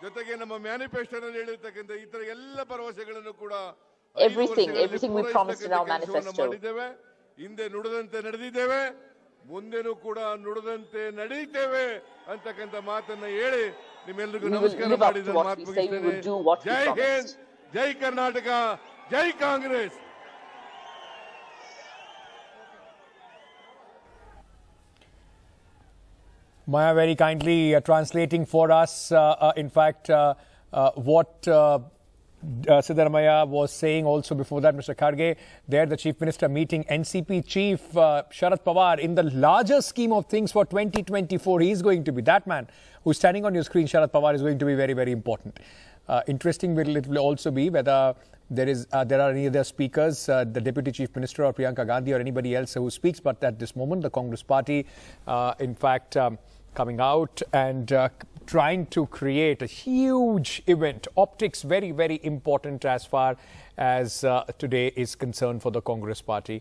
ಜೊತೆಗೆ ನಮ್ಮ ಮ್ಯಾನಿಫೆಸ್ಟೋನಲ್ಲಿ ಹೇಳಿರ್ತಕ್ಕಂಥ ಇತರ ಎಲ್ಲ ಭರವಸೆಗಳನ್ನು ಕೂಡ Everything we promised in our manifesto. ಮಾಡಿದ್ದೇವೆ. ಹಿಂದೆ ನುಡಿದಂತೆ ನಡೆದಿದ್ದೇವೆ, ಮುಂದೆನೂ ಕೂಡ ನುಡಿದಂತೆ ನಡೀತೇವೆ ಅಂತಕ್ಕಂಥ ಮಾತನ್ನ ಹೇಳಿ ನಿಮ್ಮೆಲ್ಲರಿಗೂ ನಮಸ್ಕಾರ ಮಾಡಿದ ಮಾತು ಮುಗಿಸ್ತೇನೆ. ಜೈ ಹಿಂದ್, ಜೈ ಕರ್ನಾಟಕ, ಜೈ Congress. Maya very kindly translating for us, in fact, what Siddaramaiah was saying also before that, Mr. Kharge. There, the Chief Minister meeting NCP Chief Sharad Pawar. In the larger scheme of things for 2024, he is going to be that man who's standing on your screen. Sharad Pawar is going to be very, very important. Interesting it will also be whether there are any other speakers, the Deputy Chief Minister or Priyanka Gandhi or anybody else who speaks. But at this moment, the Congress Party, in fact, coming out and trying to create a huge event. Optics very, very important as far as today is concerned for the Congress Party.